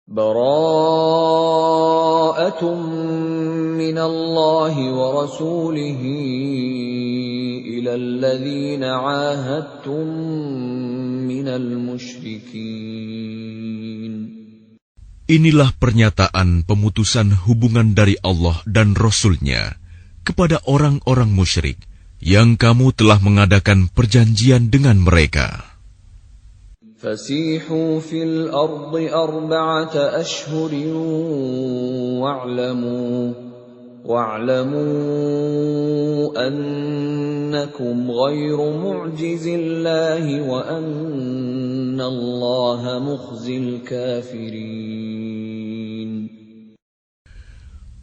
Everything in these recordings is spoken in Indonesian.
Bara'atun minallahi wa rasulihi ilal ladzina 'ahadtum minal musyrikin. Inilah pernyataan pemutusan hubungan dari Allah dan Rasul-Nya kepada orang-orang musyrik yang kamu telah mengadakan perjanjian dengan mereka. Fasihu fil ardi arba'ata ashhurin wa'lamu annakum ghairu mu'jizillahi wa annallaha mukhzil kafirin.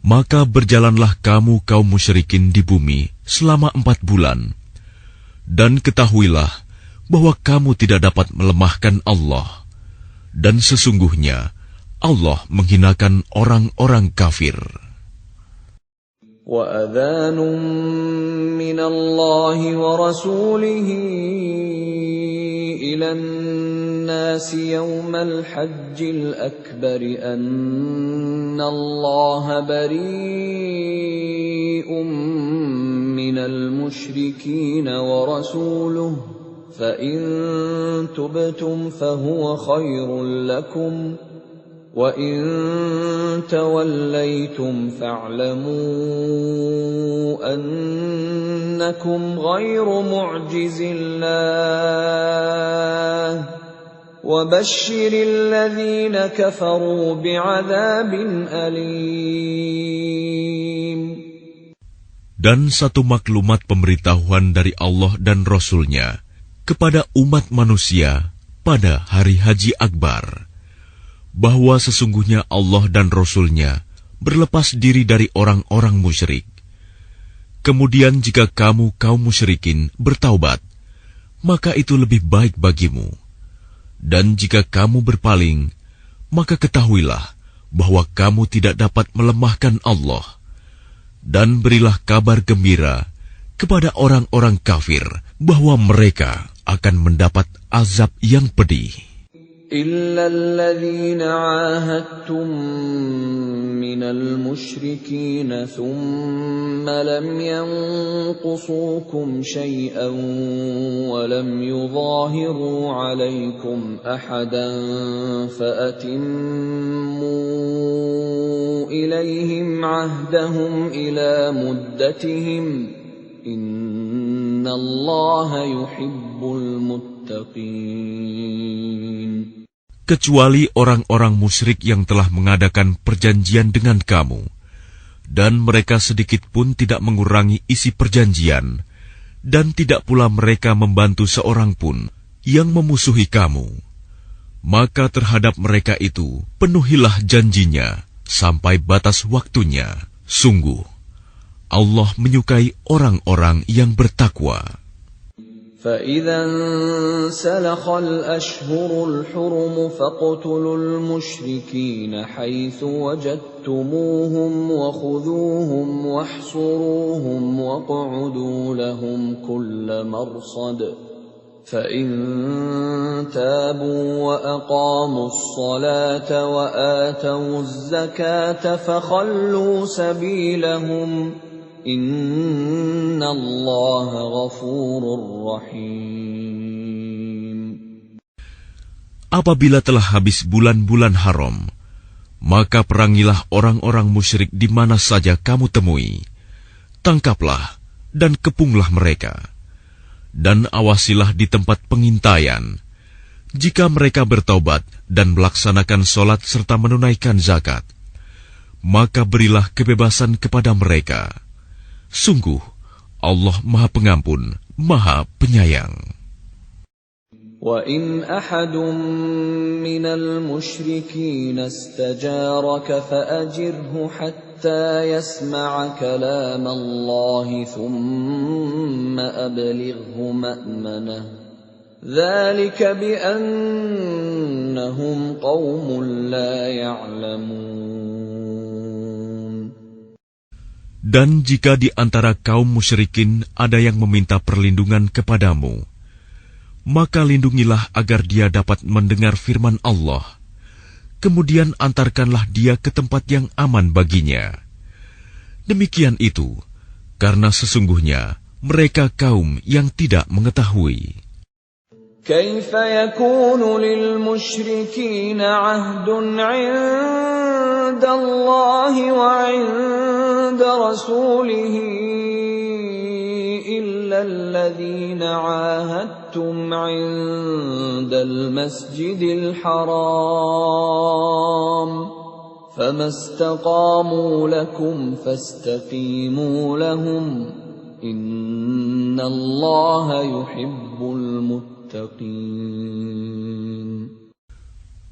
Maka berjalanlah kamu kaum musyrikin di bumi selama 4 bulan, dan ketahuilah bahwa kamu tidak dapat melemahkan Allah, dan sesungguhnya Allah menghinakan orang-orang kafir. Wa adhanun minallahi wa rasulihi ilan nasi yawmal hajjil akbari anna Allah bari'un minal musyrikin wa rasuluhu فَإِن تُبْتُمْ فَهُوَ خَيْرٌ لَكُمْ وَإِن تَوَلَّيْتُمْ فَاعْلَمُوا أَنَّكُمْ غَيْرُ مُعْجِزِ اللَّهِ وَبَشِّرِ الَّذِينَ كَفَرُوا بِعَذَابٍ أَلِيمٍ. Dan satu maklumat pemberitahuan dari Allah dan Rasul-Nya kepada umat manusia pada hari Haji Akbar, bahwa sesungguhnya Allah dan Rasul-Nya berlepas diri dari orang-orang musyrik. Kemudian jika kamu kaum musyrikin bertaubat, maka itu lebih baik bagimu. Dan jika kamu berpaling, maka ketahuilah bahwa kamu tidak dapat melemahkan Allah. Dan berilah kabar gembira kepada orang-orang kafir bahwa mereka akan mendapat azab yang pedih. إِلَّا الَّذِينَ عَاهَدتُّم مِّنَ الْمُشْرِكِينَ ثُمَّ لَمْ يَنقُصُوكُمْ شَيْئًا وَلَمْ يُظَاهِرُوا عَلَيْكُمْ أَحَدًا فَأَتِمُّوا إِلَيْهِمْ عَهْدَهُمْ إِلَى مُدَّتِهِمْ إِنَّ اللَّهَ يُحِبُّ الْمُتَّقِينَ. Kecuali orang-orang musyrik yang telah mengadakan perjanjian dengan kamu, dan mereka sedikit pun tidak mengurangi isi perjanjian, dan tidak pula mereka membantu seorang pun yang memusuhi kamu. Maka terhadap mereka itu penuhilah janjinya sampai batas waktunya. Sungguh, Allah menyukai orang-orang yang bertakwa. فَإِذَا انْسَلَخَ الْأَشْهُرُ الْحُرُمُ فَاقْتُلُوا الْمُشْرِكِينَ حَيْثُ وَجَدتُّمُوهُمْ وَخُذُوهُمْ وَاحْصُرُوهُمْ وَاقْعُدُوا لَهُمْ كُلَّ مَرْصَدٍ فَإِن تَابُوا وَأَقَامُوا الصَّلَاةَ وَآتَوُا الزَّكَاةَ فَخَلُّوا سَبِيلَهُمْ Inna Allah ghafurur rahim. Apabila telah habis bulan-bulan haram, maka perangilah orang-orang musyrik di mana saja kamu temui. Tangkaplah dan kepunglah mereka. Dan awasilah di tempat pengintaian. Jika mereka bertaubat dan melaksanakan sholat serta menunaikan zakat, maka berilah kebebasan kepada mereka. Sungguh, Allah Maha Pengampun, Maha Penyayang. وَإِنْ أَحَدٌ مِّنَ الْمُشْرِكِينَ اسْتَجَارَكَ فَأَجِرْهُ حَتَّى يَسْمَعَ كَلَامَ اللَّهِ ثُمَّ أَبْلِغْهُ مَأْمَنَهُ ذَلِكَ بِأَنَّهُمْ قَوْمٌ لَّا يَعْلَمُونَ. Dan jika di antara kaum musyrikin ada yang meminta perlindungan kepadamu, maka lindungilah agar dia dapat mendengar firman Allah. kemudian antarkanlah dia ke tempat yang aman baginya. Demikian itu, karena sesungguhnya mereka kaum yang tidak mengetahui. كيف يكون للمشركين عهد عند الله وعند رسوله إلا الذين عاهدتم عند المسجد الحرام فما استقاموا لكم فاستقيموا لهم إن الله يحب المتقين.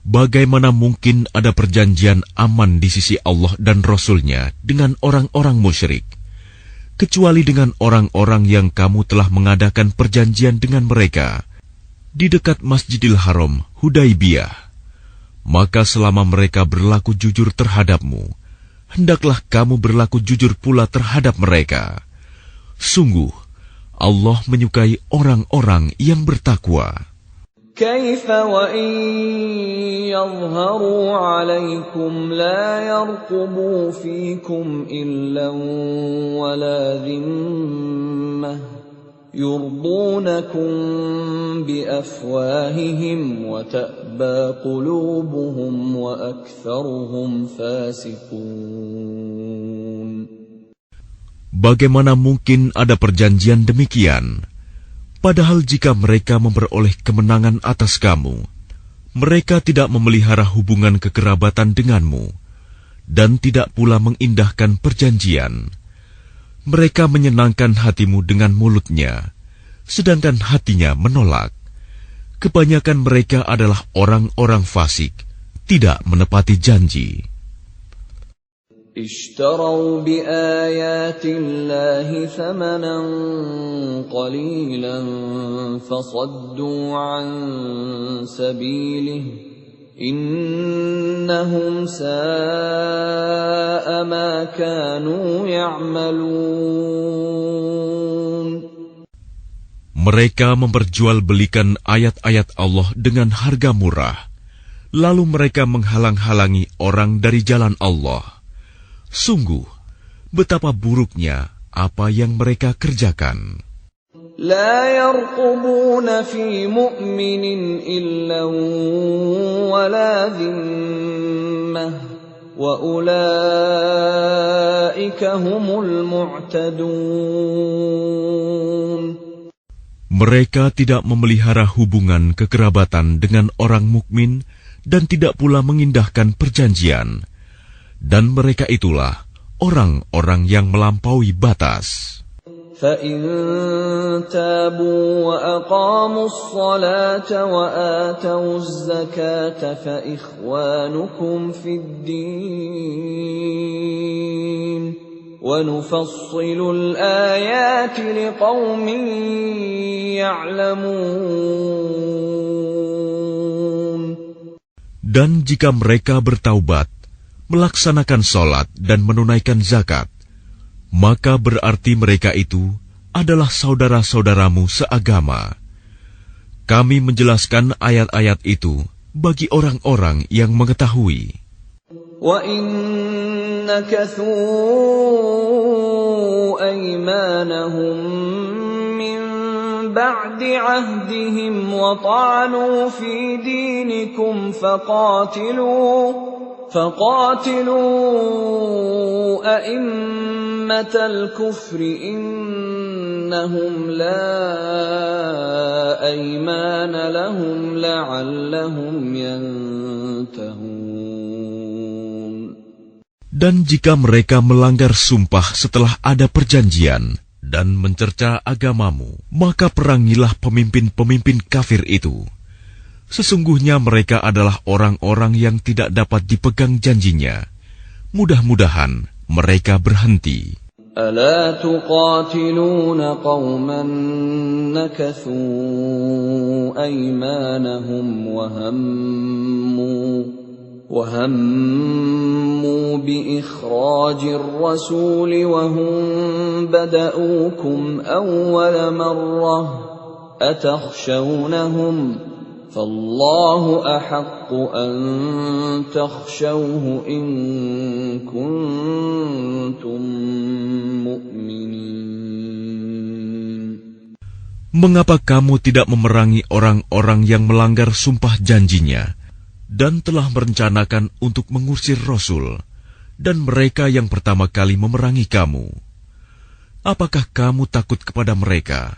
Bagaimana mungkin ada perjanjian aman di sisi Allah dan Rasul-Nya dengan orang-orang musyrik, kecuali dengan orang-orang yang kamu telah mengadakan perjanjian dengan mereka di dekat Masjidil Haram, Hudaibiyah. Maka selama mereka berlaku jujur terhadapmu, hendaklah kamu berlaku jujur pula terhadap mereka. Sungguh, Allah menyukai orang-orang yang bertakwa. كيف وإن يظهروا عليكم لا يرقبوا فيكم إلا ولا ذمة يرضونكم بأفواههم وتأبى قلوبهم وأكثرهم فاسقون. Bagaimana mungkin ada perjanjian demikian? Padahal jika mereka memperoleh kemenangan atas kamu, mereka tidak memelihara hubungan kekerabatan denganmu, dan tidak pula mengindahkan perjanjian. Mereka menyenangkan hatimu dengan mulutnya, sedangkan hatinya menolak. Kebanyakan mereka adalah orang-orang fasik, tidak menepati janji. اشتروا بآيات الله ثمنا قليلا فصدوا عن سبيله إنهم ساء ما كانوا يعملون. Mereka memperjualbelikan ayat-ayat Allah dengan harga murah, lalu mereka menghalang-halangi orang dari jalan Allah. Sungguh, betapa buruknya apa yang mereka kerjakan. لا يرقبون في مؤمن إلا ولا ذمة وأولئك هم المعتدون. Mereka tidak memelihara hubungan kekerabatan dengan orang mukmin dan tidak pula mengindahkan perjanjian. Dan mereka itulah orang-orang yang melampaui batas. فَإِن تَابُوا وَأَقَامُوا الصَّلَاةَ وَآتَوُا الزَّكَاةَ فَإِخْوَانُكُمْ فِي الدِّينِ وَنُفَصِّلُ الْآيَاتِ لِقَوْمٍ يَعْلَمُونَ. Dan jika mereka bertaubat, melaksanakan sholat dan menunaikan zakat, maka berarti mereka itu adalah saudara-saudaramu seagama. Kami menjelaskan ayat-ayat itu bagi orang-orang yang mengetahui. وَإِن نَكَثُوا أَيْمَانَهُمْ مِنْ بَعْدِ عَهْدِهِمْ وَطَعَنُوا فِي دِينِكُمْ فقاتلوا أئمة الكفر إنهم لا أيمان لهم لعلهم ينتهون. Dan jika mereka melanggar sumpah setelah ada perjanjian dan mencerca agamamu, maka perangilah pemimpin-pemimpin kafir itu. Sesungguhnya mereka adalah orang-orang yang tidak dapat dipegang janjinya. Mudah-mudahan mereka berhenti. ألا تقاتلون قوما نكثوا أيمانهم وهموا بإخراج الرسول وهم بدؤوكم أول مرة أتخشونهم فالله أحق أن تخشوه إن كنتم مؤمنين. Mengapa kamu tidak memerangi orang-orang yang melanggar sumpah janjinya dan telah merencanakan untuk mengusir Rasul dan mereka yang pertama kali memerangi kamu? Apakah kamu takut kepada mereka?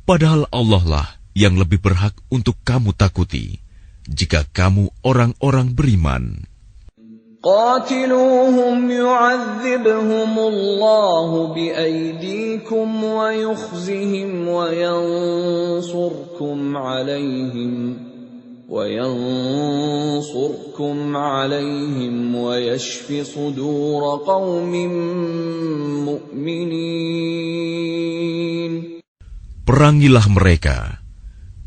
Padahal Allah lah yang lebih berhak untuk kamu takuti, jika kamu orang-orang beriman. قاتلوهم يعذبهم الله بأيديكم ويخزهم وينصركم عليهم ويشف صدور قوم مؤمنين. Perangilah mereka.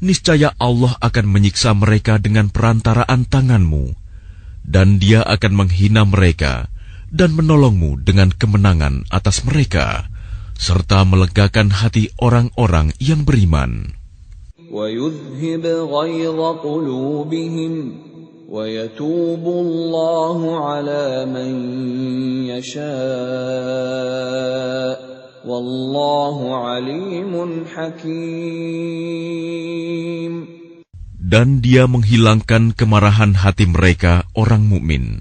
Niscaya Allah akan menyiksa mereka dengan perantaraan tanganmu, dan Dia akan menghina mereka dan menolongmu dengan kemenangan atas mereka, serta melegakan hati orang-orang yang beriman. وَيُذْهِبْ غَيْظَ قُلُوبِهِمْ وَيَتُوبُ اللَّهُ عَلَى مَن يَشَاءُ Wallahu alimun hakim. Dan Dia menghilangkan kemarahan hati mereka orang mukmin,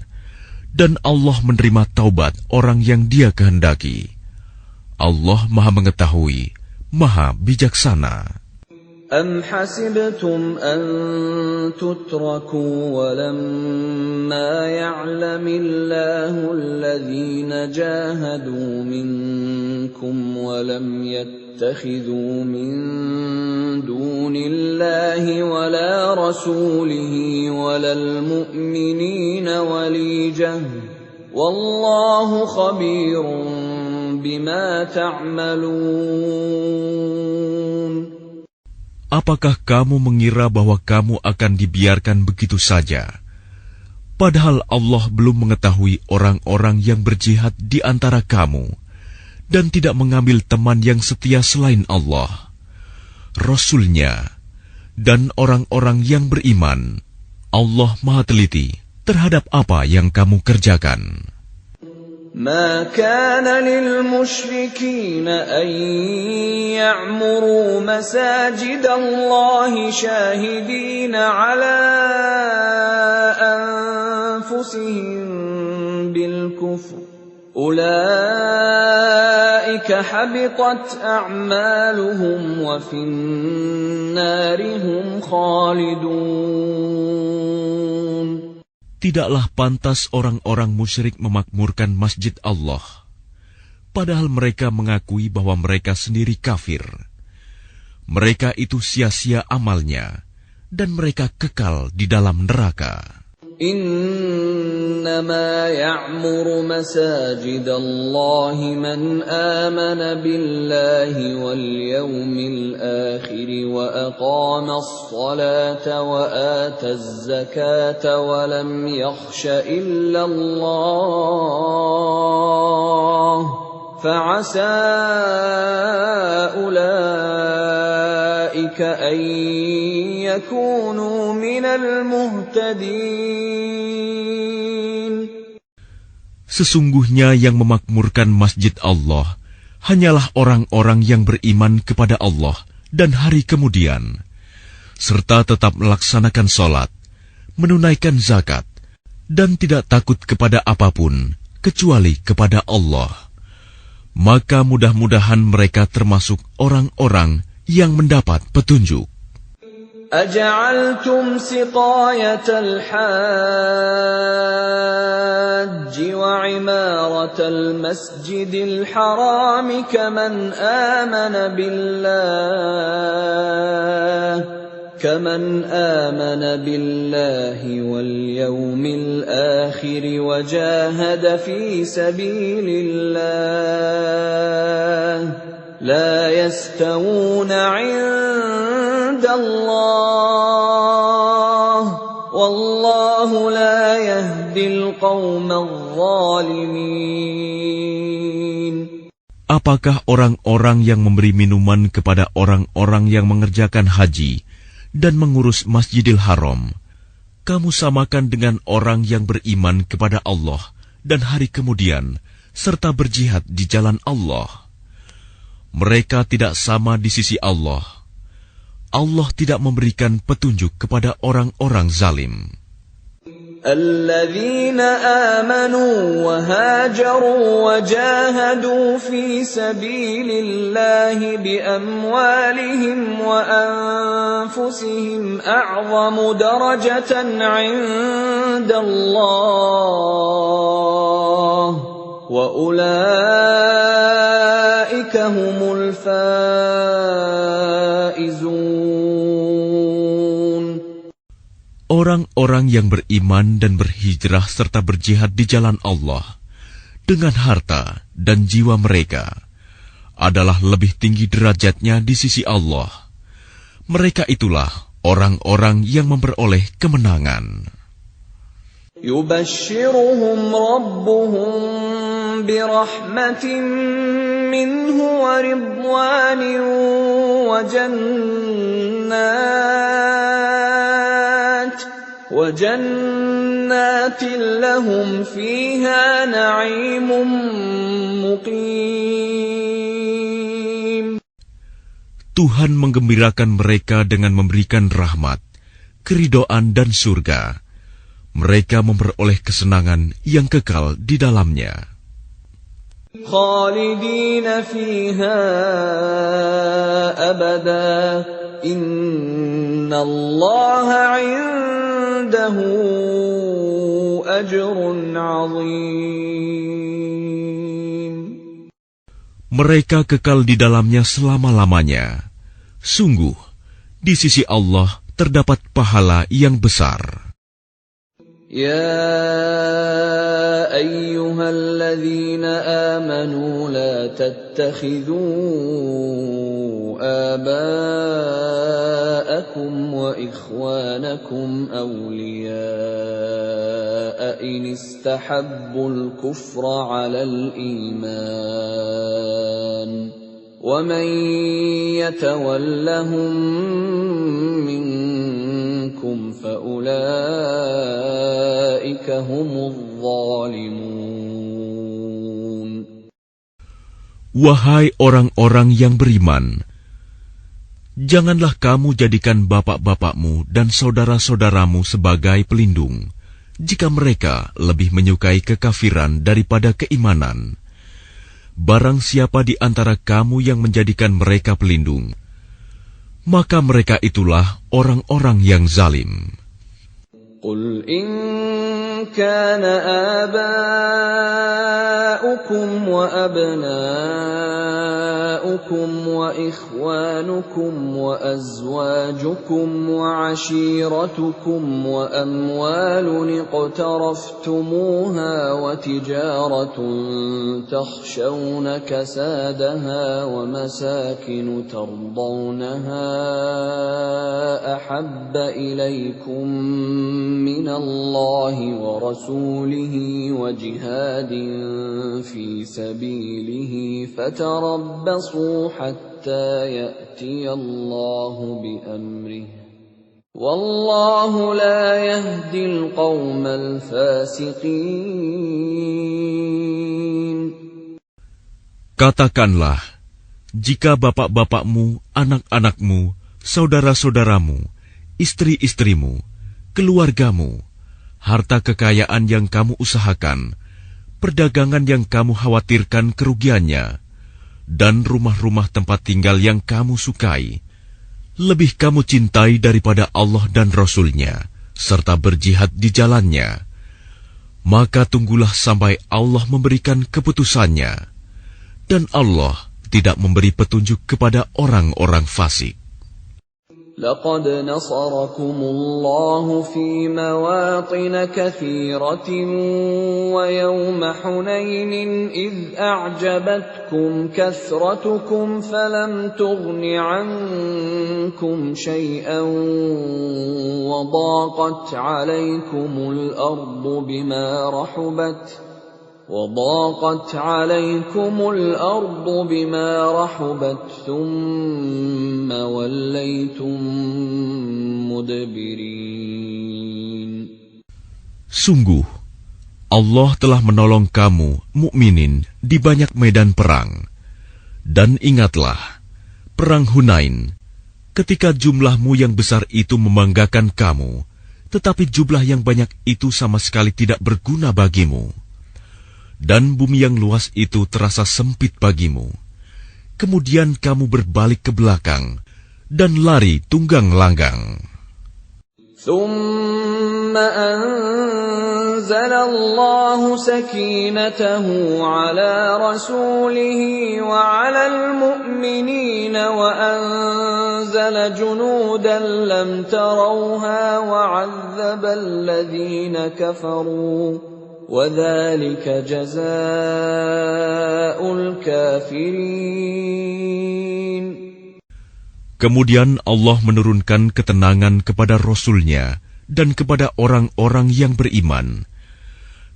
dan Allah menerima taubat orang yang Dia kehendaki. Allah Maha Mengetahui, Maha Bijaksana. أَمْ حَسِبْتُمْ أَن تُتْرَكُوا وَلَمَّا يَعْلَمِ اللَّهُ الَّذِينَ جَاهَدُوا مِنكُمْ وَلَمْ يَتَّخِذُوا مِن دُونِ اللَّهِ وَلَا رَسُولِهِ وَلَا الْمُؤْمِنِينَ وَلِيجَةً وَاللَّهُ خَبِيرٌ بِمَا تَعْمَلُونَ. Apakah kamu mengira bahwa kamu akan dibiarkan begitu saja? Padahal Allah belum mengetahui orang-orang yang berjihad di antara kamu dan tidak mengambil teman yang setia selain Allah, Rasul-Nya, dan orang-orang yang beriman. Allah Maha Teliti terhadap apa yang kamu kerjakan. ما كان للمشركين أن يعمروا مساجد الله شاهدين على أنفسهم بالكفر أولئك حبطت أعمالهم وفي النار هم خالدون. Tidaklah pantas orang-orang musyrik memakmurkan masjid Allah, padahal mereka mengakui bahwa mereka sendiri kafir. Mereka itu sia-sia amalnya, dan mereka kekal di dalam neraka. إنما يعمر مساجد الله من آمن بالله واليوم الآخر وأقام الصلاة وآتى الزكاة ولم يخش إلا الله فعسى أولئك أن يكونوا من المهتدين. Sesungguhnya yang memakmurkan masjid Allah hanyalah orang-orang yang beriman kepada Allah dan hari kemudian, serta tetap melaksanakan sholat, menunaikan zakat, dan tidak takut kepada apapun kecuali kepada Allah. Maka mudah-mudahan mereka termasuk orang-orang yang mendapat petunjuk. أجعلتم سقاية الحاج وعمارة المسجد الحرام كمن آمن بالله واليوم الآخر وجاهد في سبيل الله لا يستوون عند الله والله لا يهدي القوم الظالمين. Apakah orang-orang yang memberi minuman kepada orang-orang yang mengerjakan haji dan mengurus Masjidil Haram, kamu samakan dengan orang yang beriman kepada Allah dan hari kemudian, serta berjihad di jalan Allah. Mereka tidak sama di sisi Allah. Allah tidak memberikan petunjuk kepada orang-orang zalim. الذين آمنوا وهاجروا وجاهدوا في سبيل الله بأموالهم وأنفسهم أعظم درجة عند الله وأولئك هم الفائزون. Orang-orang yang beriman dan berhijrah serta berjihad di jalan Allah dengan harta dan jiwa mereka adalah lebih tinggi derajatnya di sisi Allah. Mereka itulah orang-orang yang memperoleh kemenangan. يبشرهم ربهم برحمة منه ورضوان وجنات لهم فيها نعيم مقيم. Tuhan menggembirakan mereka dengan memberikan rahmat, keridhaan dan surga. Mereka memperoleh kesenangan yang kekal di dalamnya. خالدين فيها أبدا إن الله عنده أجر عظيم. Mereka kekal di dalamnya selama-lamanya. Sungguh, di sisi Allah terdapat pahala yang besar. يا أيها الذين آمنوا لا تتخذوا آباءكم وإخوانكم أولياء إن استحبوا الكفر على الإيمان ومن يتولهم منكم فأولئك هم الظالمون. Wahai orang-orang yang beriman, janganlah kamu jadikan bapak-bapakmu dan saudara-saudaramu sebagai pelindung, jika mereka lebih menyukai kekafiran daripada keimanan. Barang siapa di antara kamu yang menjadikan mereka pelindung, maka mereka itulah orang-orang yang zalim. Qul in kana aba'ukum wa abna'ukum wa ikhwanukum wa azwajukum wa ashiratukum wa amwalun iqtaraftumuha wa tijaratun takhshawna kasadaha wa masakin tardawnaha ahabba ilaykum min Allahi wa rasulihi wa jihadin fi sabilihi fatarabbasu hatta ya'tiya Allahu bi amrihi wallahu la yahdi al-qawmal fasiqin. Katakanlah, jika bapak-bapakmu, anak-anakmu, saudara-saudaramu, istri-istrimu, keluargamu, harta kekayaan yang kamu usahakan, perdagangan yang kamu khawatirkan kerugiannya, dan rumah-rumah tempat tinggal yang kamu sukai, lebih kamu cintai daripada Allah dan Rasul-Nya, serta berjihad di jalannya, maka tunggulah sampai Allah memberikan keputusannya, dan Allah tidak memberi petunjuk kepada orang-orang fasik. لقد نصركم الله في مواطن كثيرة ويوم حنين إذ أعجبتكم كثرتكم فلم تغن عنكم شيئا وضاقت عليكم الأرض بما رحبت وضاقت عليكم الأرض بما رحبت ثم وليتم مدبرين. Sungguh, Allah telah menolong kamu, mukminin, di banyak medan perang. Dan ingatlah, perang Hunain, ketika jumlahmu yang besar itu membanggakan kamu, tetapi jumlah yang banyak itu sama sekali tidak berguna bagimu. Dan bumi yang luas itu terasa sempit bagimu. Kemudian kamu berbalik ke belakang dan lari tunggang langgang. ثم أنزل الله سكينته على رسوله وعلى المؤمنين وأنزل جنودا لم تروها وعذب الذين كفروا وذلك جزاء الكافرين. Kemudian Allah menurunkan ketenangan kepada Rasul-Nya dan kepada orang-orang yang beriman.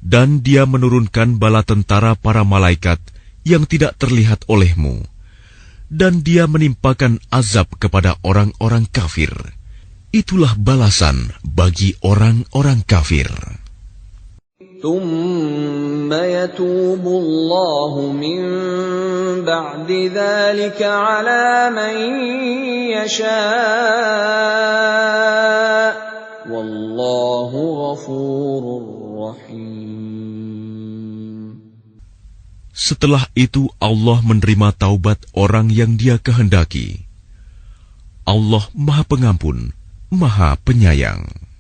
Dan Dia menurunkan bala tentara para malaikat yang tidak terlihat olehmu. Dan Dia menimpakan azab kepada orang-orang kafir. Itulah balasan bagi orang-orang kafir. ثم يتوب الله من بعد ذلك على من يشاء والله غفور رحيم. Setelah itu Allah menerima taubat orang yang Dia kehendaki. Allah Maha Pengampun, Maha Penyayang.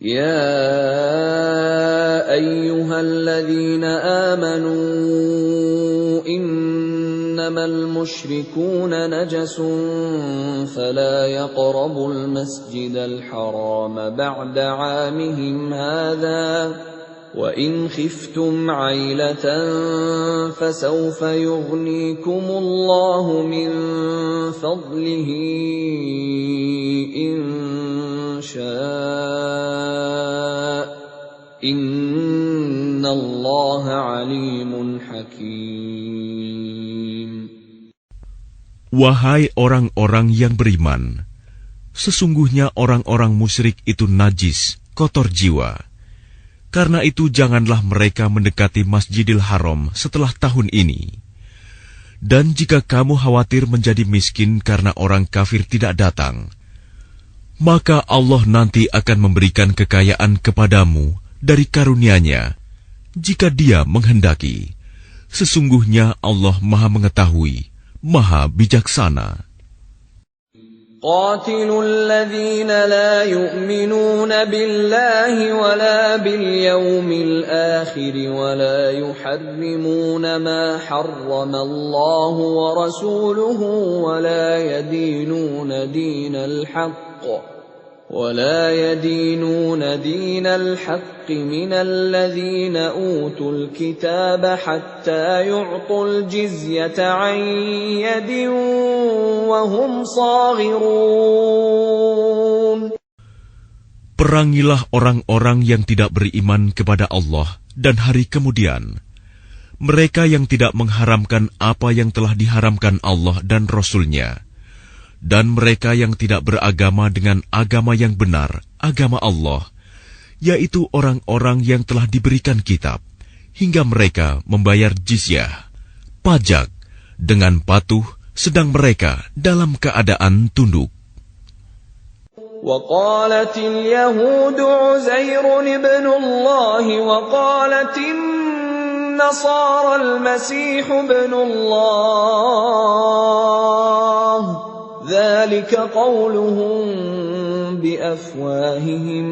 يا أيها الذين آمنوا إنما المشركون نجس فلا يقربوا المسجد الحرام بعد عامهم هذا وإن خفتم عيلة فسوف يغنيكم الله من فضله إن شاء إن الله عليم حكيم. Wahai orang-orang yang beriman, sesungguhnya orang-orang musyrik itu najis, kotor jiwa. Karena itu janganlah mereka mendekati Masjidil Haram setelah tahun ini. Dan jika kamu khawatir menjadi miskin karena orang kafir tidak datang, maka Allah nanti akan memberikan kekayaan kepadamu dari karunia-Nya, jika Dia menghendaki. Sesungguhnya Allah Maha Mengetahui, Maha Bijaksana. قاتلوا الذين لا يؤمنون بالله ولا باليوم الآخر ولا يحرمون ما حرم الله ورسوله ولا يدينون دين الحق من الذين أوتوا الكتاب حتى يعطوا الجزية عن يد وهم صاغرون. Perangilah orang-orang yang tidak beriman kepada Allah dan hari kemudian. Mereka yang tidak mengharamkan apa yang telah diharamkan Allah dan Rasul-Nya. Dan mereka yang tidak beragama dengan agama yang benar, agama Allah, yaitu orang-orang yang telah diberikan kitab, hingga mereka membayar jizyah, pajak, dengan patuh, sedang mereka dalam keadaan tunduk. وقالت اليهود عزير ابن الله وقالت النصارى المسيح ابن الله ذلك قولهم بأفواههم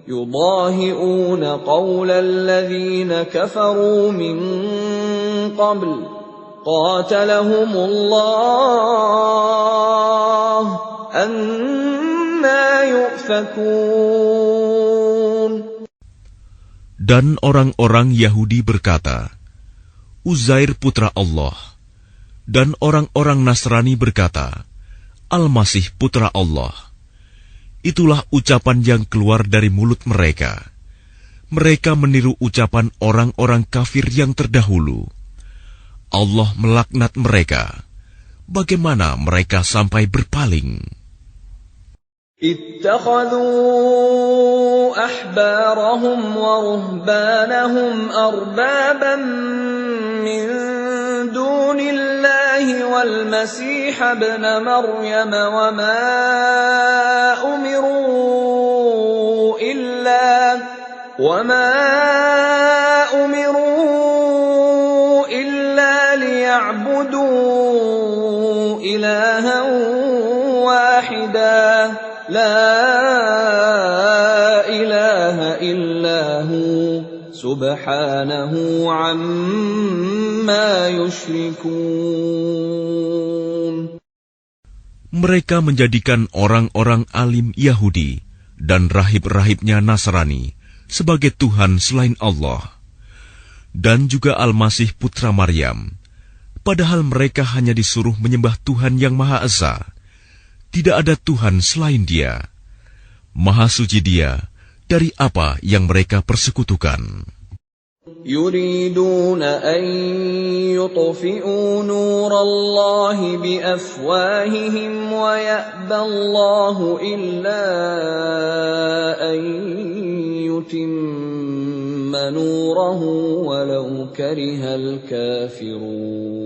يضاهئون قول الذين كفروا من قبل قاتلهم الله أنا يؤفكون. Dan orang-orang Yahudi berkata, Uzair putra Allah. Dan orang-orang Nasrani berkata, Al-Masih putra Allah. Itulah ucapan yang keluar dari mulut mereka. Mereka meniru ucapan orang-orang kafir yang terdahulu. Allah melaknat mereka. Bagaimana mereka sampai berpaling? اتخذوا أحبارهم ورهبانهم أربابا من دون الله والمسيح ابن مريم وما أمروا إلا ليعبدوا إلها واحدا لا إله إلا هو سبحانه عما يشركون. Mereka menjadikan orang-orang alim Yahudi dan rahib-rahibnya Nasrani sebagai Tuhan selain Allah, dan juga Al-Masih putra Maryam, padahal mereka hanya disuruh menyembah Tuhan yang Maha Esa. Tidak ada Tuhan selain Dia. Maha suci Dia dari apa yang mereka persekutukan. يريدون أن يطفئوا نور الله بأفواههم ويأبى الله إلا أن يتم نوره ولو كره الكافرون.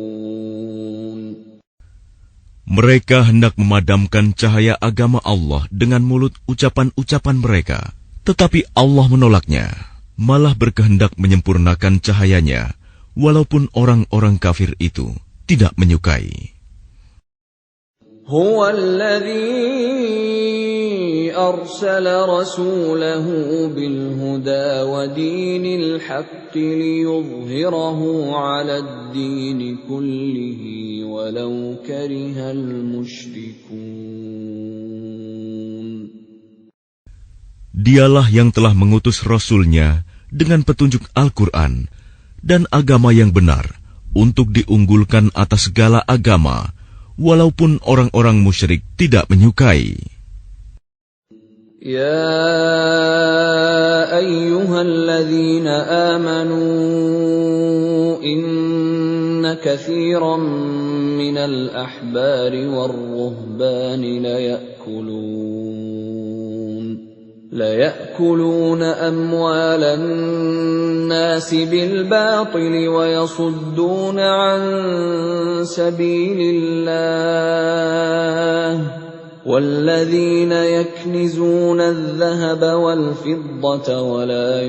Mereka hendak memadamkan cahaya agama Allah dengan mulut ucapan-ucapan mereka, tetapi Allah menolaknya, malah berkehendak menyempurnakan cahayanya, walaupun orang-orang kafir itu tidak menyukai. هو الذي أرسل رسوله بالهدى ودين الحق ليظهره على الدين كله ولو كره المشركون. Dialah yang telah mengutus Rasul-Nya dengan petunjuk Al-Quran dan agama yang benar untuk diunggulkan atas segala agama, walaupun orang-orang musyrik tidak menyukai. Ya ayyuhalladzina amanu inna katsiran minal ahbari war-ruhbani ليأكلون أموال الناس بالباطل ويصدون عن سبيل الله والذين يكنزون الذهب والفضة ولا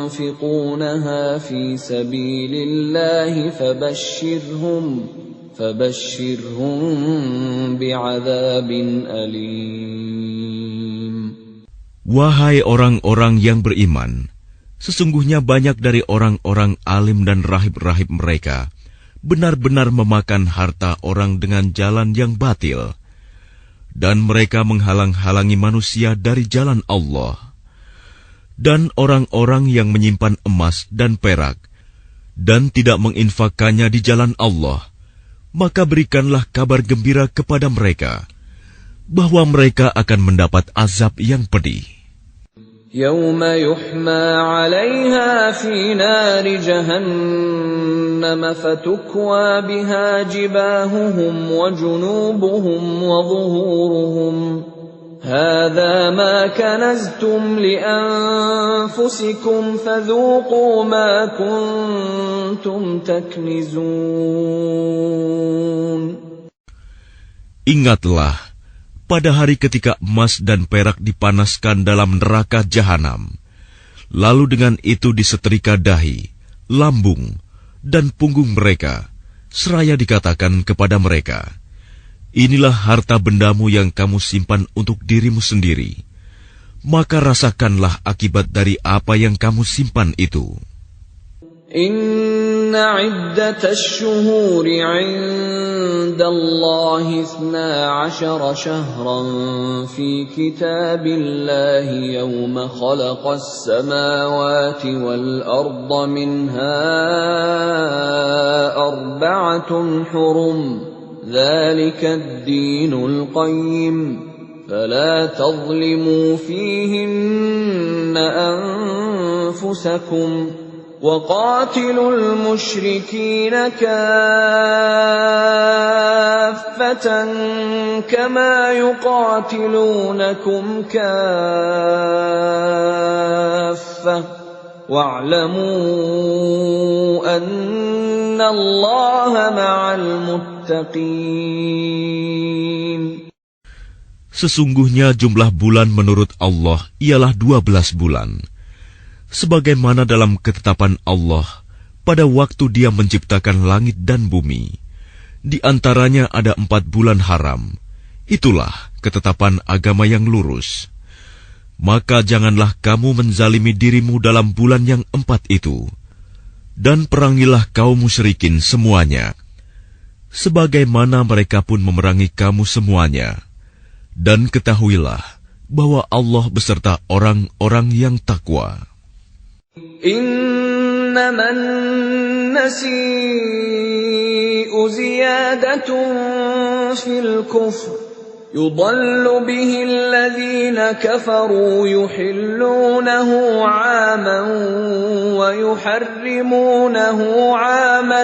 ينفقونها في سبيل الله فبشرهم بعذاب أليم. Wahai orang-orang yang beriman, sesungguhnya banyak dari orang-orang alim dan rahib-rahib mereka benar-benar memakan harta orang dengan jalan yang batil, dan mereka menghalang-halangi manusia dari jalan Allah. Dan orang-orang yang menyimpan emas dan perak dan tidak menginfakkannya di jalan Allah, maka berikanlah kabar gembira kepada mereka bahwa mereka akan mendapat azab yang pedih. Yawma yuhma 'alayha fi nari jahannam fatukwa biha jibahuhum wa junubuhum wa zuhuruhum hadha ma kanaztum li anfusikum fadhuqu ma kuntum taknizun. Ingatlah pada hari ketika emas dan perak dipanaskan dalam neraka jahanam, lalu dengan itu disetrika dahi, lambung, dan punggung mereka, seraya dikatakan kepada mereka, inilah harta bendamu yang kamu simpan untuk dirimu sendiri, maka rasakanlah akibat dari apa yang kamu simpan itu. Inna iddatash shuhuri 'inda Allahi 12 shahran fi kitabillahi yawma khalaqas samawati wal arda minha arba'atun hurum dhalika ad-dinul qayyim fala tadhlimu fihinna أنفسكم وقاتلوا المشركين كافة كما يقاتلونكم كافة واعلموا أن الله مع المتقين. Sesungguhnya jumlah bulan menurut Allah ialah 12 bulan. Sebagaimana dalam ketetapan Allah pada waktu Dia menciptakan langit dan bumi. Di antaranya ada 4 bulan haram. Itulah ketetapan agama yang lurus. Maka janganlah kamu menzalimi dirimu dalam bulan yang 4 itu. Dan perangilah kaum musyrikin semuanya. Sebagaimana mereka pun memerangi kamu semuanya. Dan ketahuilah bahwa Allah beserta orang-orang yang takwa. إنما النسيء زيادة في الكفر يضل به الذين كفروا يحلونه عاما ويحرمونه عاما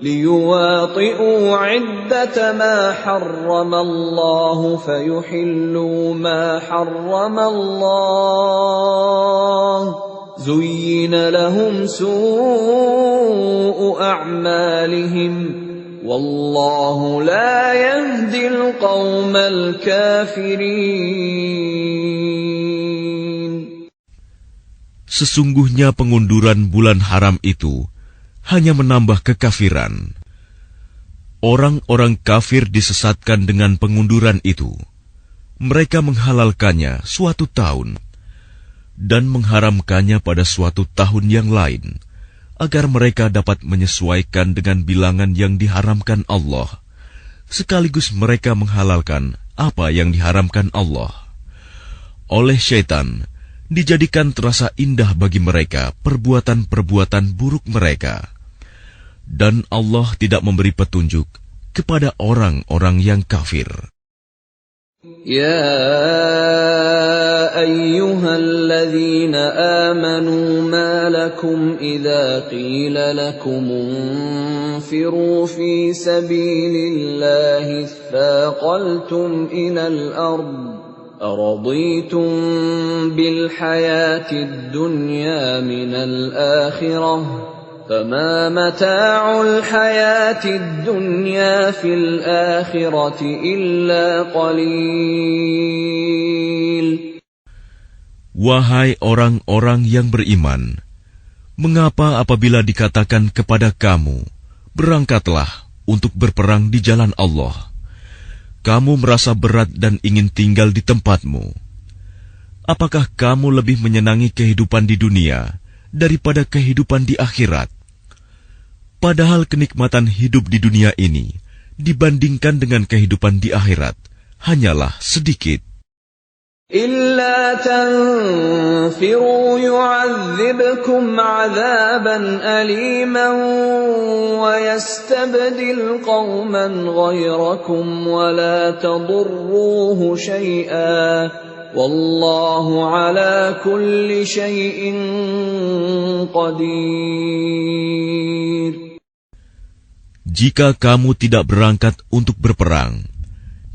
ليواطئوا عدة ما حرم الله فيحلوا ما حرم الله زين لهم سوء أعمالهم والله لا يهدي القوم الكافرين. Sesungguhnya pengunduran bulan haram itu hanya menambah kekafiran. Orang-orang kafir disesatkan dengan pengunduran itu. Mereka menghalalkannya suatu tahun dan mengharamkannya pada suatu tahun yang lain, agar mereka dapat menyesuaikan dengan bilangan yang diharamkan Allah, sekaligus mereka menghalalkan apa yang diharamkan Allah. Oleh syaitan, dijadikan terasa indah bagi mereka perbuatan-perbuatan buruk mereka. Dan Allah tidak memberi petunjuk kepada orang-orang yang kafir. Ya ayyuhalladzina amanu ma lakum idza qila lakum unfiru fi sabilillahi thaqaltum ilal ard أرضيتم بالحياة الدنيا من الآخرة فما متاع الحياة الدنيا في الآخرة إلا قليل. Wahai orang-orang yang beriman, mengapa apabila dikatakan kepada kamu, berangkatlah untuk berperang di jalan Allah, kamu merasa berat dan ingin tinggal di tempatmu? Apakah kamu lebih menyenangi kehidupan di dunia daripada kehidupan di akhirat? Padahal kenikmatan hidup di dunia ini dibandingkan dengan kehidupan di akhirat hanyalah sedikit. إلا تنفروا يعذبكم عذابا أليما ويستبدل قوما غيركم ولا تضروه شيئا والله على كل شيء قدير. Jika kamu tidak berangkat untuk berperang,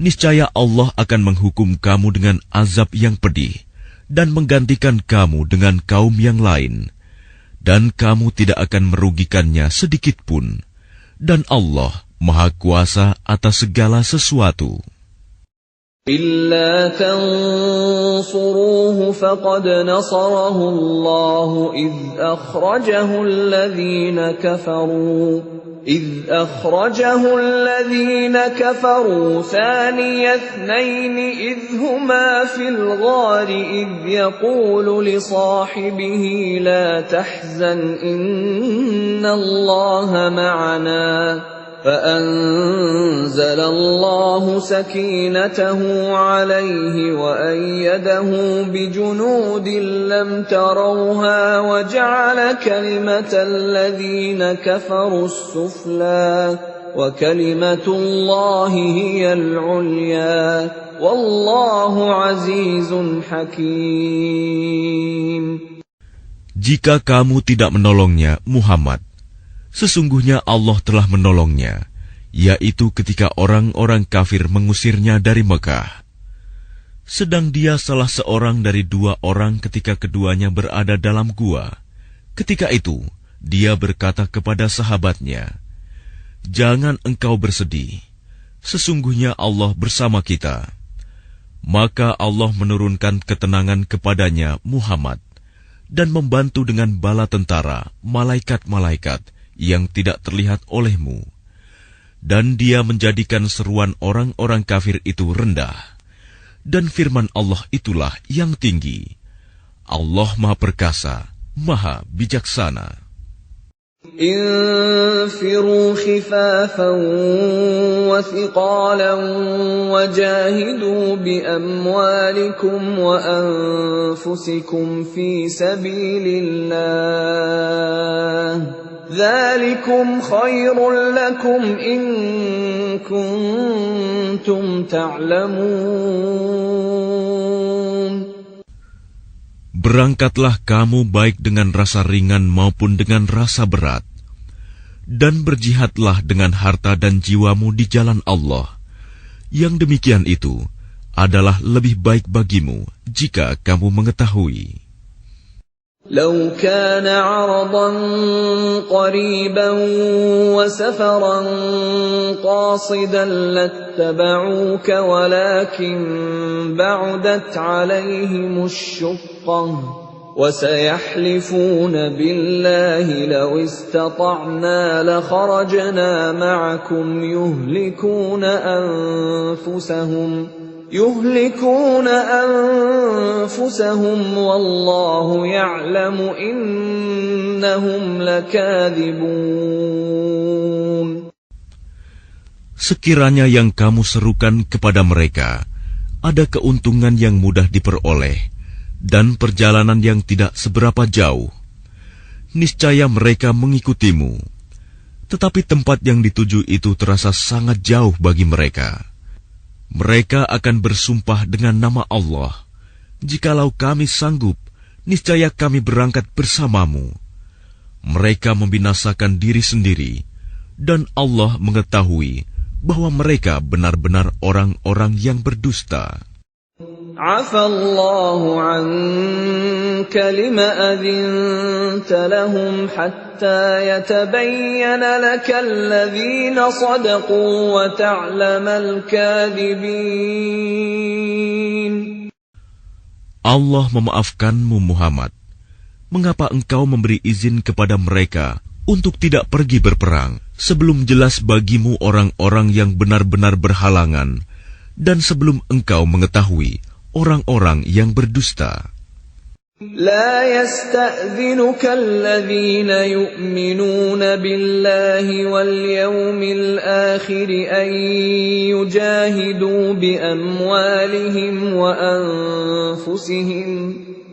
niscaya Allah akan menghukum kamu dengan azab yang pedih dan menggantikan kamu dengan kaum yang lain, dan kamu tidak akan merugikannya sedikit pun, dan Allah Maha Kuasa atas segala sesuatu. إلا تنصروه فقد نصره الله إذ أخرجه الذين كفروا ثاني اثنين إذ هما في الغار إذ يقول لصاحبه لا تحزن إن الله معنا فأنزل الله سكينته عليه وأيده بجنود لم تروها وجعل كلمة الذين كفروا السفلى وَكَلِمَةُ اللَّهِ هِيَ الْعُلْيَا وَاللَّهُ عَزِيزٌ حَكِيمٌ. Jika kamu tidak menolongnya, Muhammad, sesungguhnya Allah telah menolongnya, yaitu ketika orang-orang kafir mengusirnya dari Mekah. Sedang dia salah seorang dari 2 orang ketika keduanya berada dalam gua. Ketika itu, dia berkata kepada sahabatnya, "Jangan engkau bersedih, sesungguhnya Allah bersama kita." Maka Allah menurunkan ketenangan kepadanya, Muhammad, dan membantu dengan bala tentara, malaikat-malaikat yang tidak terlihat olehmu. Dan dia menjadikan seruan orang-orang kafir itu rendah. Dan firman Allah itulah yang tinggi. Allah Maha Perkasa, Maha Bijaksana. انفروا خفافا وثقالا وجاهدوا بأموالكم وأنفسكم في سبيل الله ذلكم خير لكم إن كنتم تعلمون. Berangkatlah kamu baik dengan rasa ringan maupun dengan rasa berat, dan berjihadlah dengan harta dan jiwamu di jalan Allah. Yang demikian itu adalah lebih baik bagimu jika kamu mengetahui. لو كان عرضا قريبا وسفرا قاصدا لاتبعوك ولكن بعدت عليهم الشقة وسيحلفون بالله لو استطعنا لخرجنا معكم يهلكون أنفسهم والله يعلم إنهم لكاذبون. Sekiranya yang kamu serukan kepada mereka ada keuntungan yang mudah diperoleh dan perjalanan yang tidak seberapa jauh, niscaya mereka mengikutimu. Tetapi tempat yang dituju itu terasa sangat jauh bagi mereka. Mereka akan bersumpah dengan nama Allah, "Jikalau kami sanggup, niscaya kami berangkat bersamamu." Mereka membinasakan diri sendiri, dan Allah mengetahui bahwa mereka benar-benar orang-orang yang berdusta. Afallahu anka lima adhinta lahum hatta yatabayyana laka alladhina sadaqu wa ta'lamal kadhibin. Allah memaafkanmu, Muhammad. Mengapa engkau memberi izin kepada mereka untuk tidak pergi berperang sebelum jelas bagimu orang-orang yang benar-benar berhalangan dan sebelum engkau mengetahui orang-orang yang berdusta? لا يستأذنك الذين يؤمنون بالله واليوم الآخر أن يجاهدوا بأموالهم وأنفسهم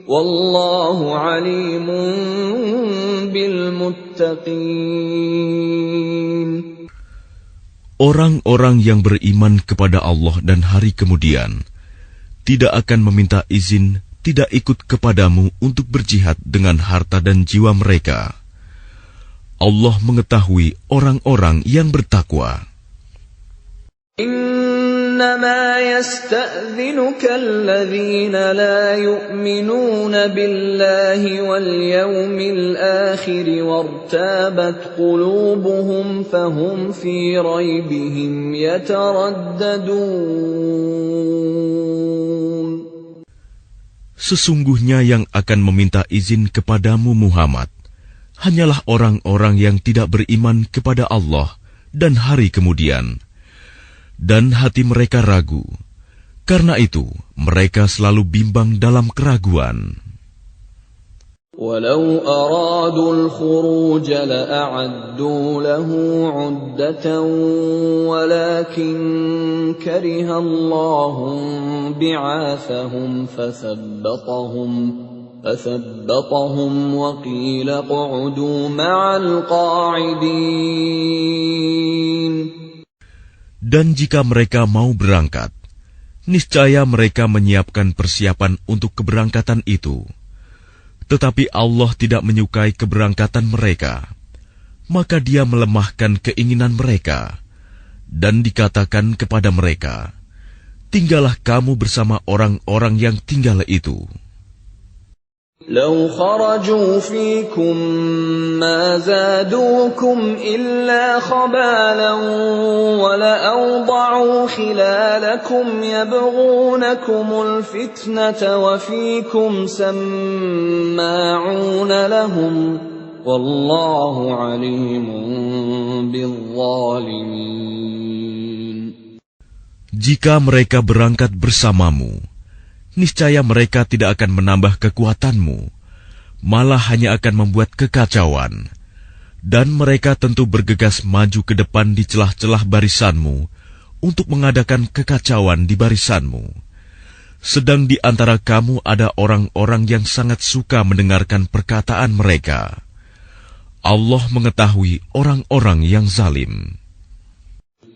والله عليم بالمتقين. Orang-orang yang beriman kepada Allah dan hari kemudian tidak akan meminta izin tidak ikut kepadamu untuk berjihad dengan harta dan jiwa mereka. Allah mengetahui orang-orang yang bertakwa. إنما يستأذنك الذين لا يؤمنون بالله واليوم الآخر وارتابت قلوبهم فهم في ريبهم يترددون. Sesungguhnya yang akan meminta izin kepadamu, Muhammad, hanyalah orang-orang yang tidak beriman kepada Allah dan hari kemudian, dan hati mereka ragu. Karena itu, mereka selalu bimbang dalam keraguan. ولو أرادوا الخروج لأعدوا له عدة ولكن كره الله بعاثهم فثبطهم وقيل اقعدوا مع القاعدين. Dan jika mereka mau berangkat, niscaya mereka menyiapkan persiapan untuk keberangkatan itu. Tetapi Allah tidak menyukai keberangkatan mereka, maka Dia melemahkan keinginan mereka, dan dikatakan kepada mereka, tinggallah kamu bersama orang-orang yang tinggal itu. لو خرجوا فيكم ما زادوكم إلا خبالا ولأوضعوا خلالكم يبغونكم الفتنة وفيكم سماعون لهم والله عليم بالظالمين. Jika mereka berangkat bersamamu, niscaya mereka tidak akan menambah kekuatanmu, malah hanya akan membuat kekacauan. Dan mereka tentu bergegas maju ke depan di celah-celah barisanmu untuk mengadakan kekacauan di barisanmu. Sedang di antara kamu ada orang-orang yang sangat suka mendengarkan perkataan mereka. Allah mengetahui orang-orang yang zalim.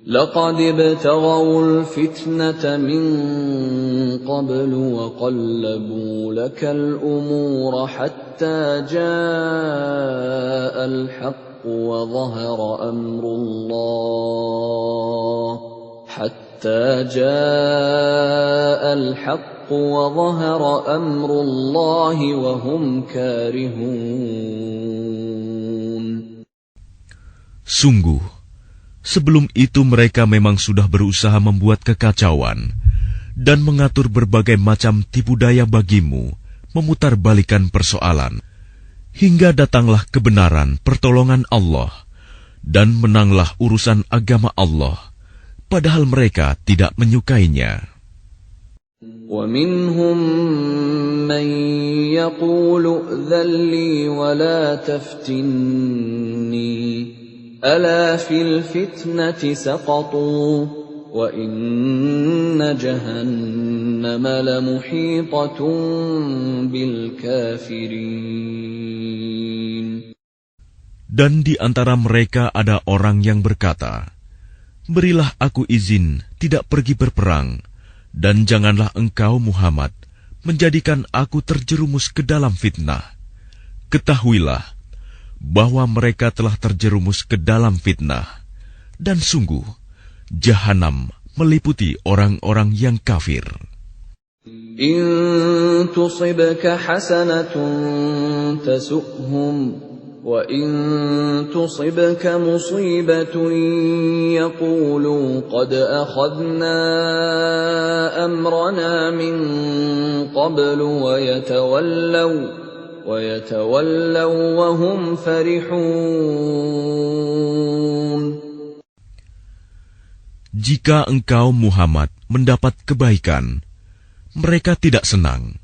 لقد ابتغوا الفتنة من قبل وقلبوا لك الأمور حتى جاء الحق وظهر أمر الله وهم كارهون. Sungguh, sebelum itu mereka memang sudah berusaha membuat kekacauan dan mengatur berbagai macam tipu daya bagimu, memutarbalikan persoalan, hingga datanglah kebenaran pertolongan Allah, dan menanglah urusan agama Allah, padahal mereka tidak menyukainya. وَمِنْهُمْ مَنْ يَقُولُ ائْذَنْ لِي وَلَا تَفْتِنِّي أَلَا فِي الْفِتْنَةِ سَقَطُوا وَإِنَّ جَهَنَّمَ لَمُحِيطَةٌ بِالْكَافِرِينَ. Dan di antara mereka ada orang yang berkata, berilah aku izin tidak pergi berperang, dan janganlah engkau Muhammad menjadikan aku terjerumus ke dalam fitnah. Ketahuilah bahwa mereka telah terjerumus ke dalam fitnah, dan sungguh Jahanam meliputi orang-orang yang kafir. In tusibka hasanatun tasu'hum wa in tusibka musibatun yaqulu qad akhadna amrana min qablu wa yatawallaw wa hum farihun. Jika engkau Muhammad mendapat kebaikan, mereka tidak senang.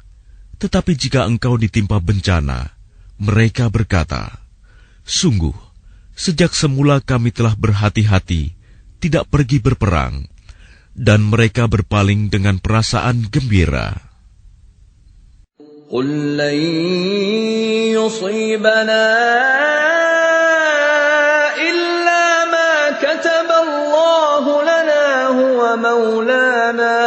Tetapi jika engkau ditimpa bencana, mereka berkata, sungguh, sejak semula kami telah berhati-hati, tidak pergi berperang, dan mereka berpaling dengan perasaan gembira. Qul lan yusibana illa ma kataballahu lana huwa maulana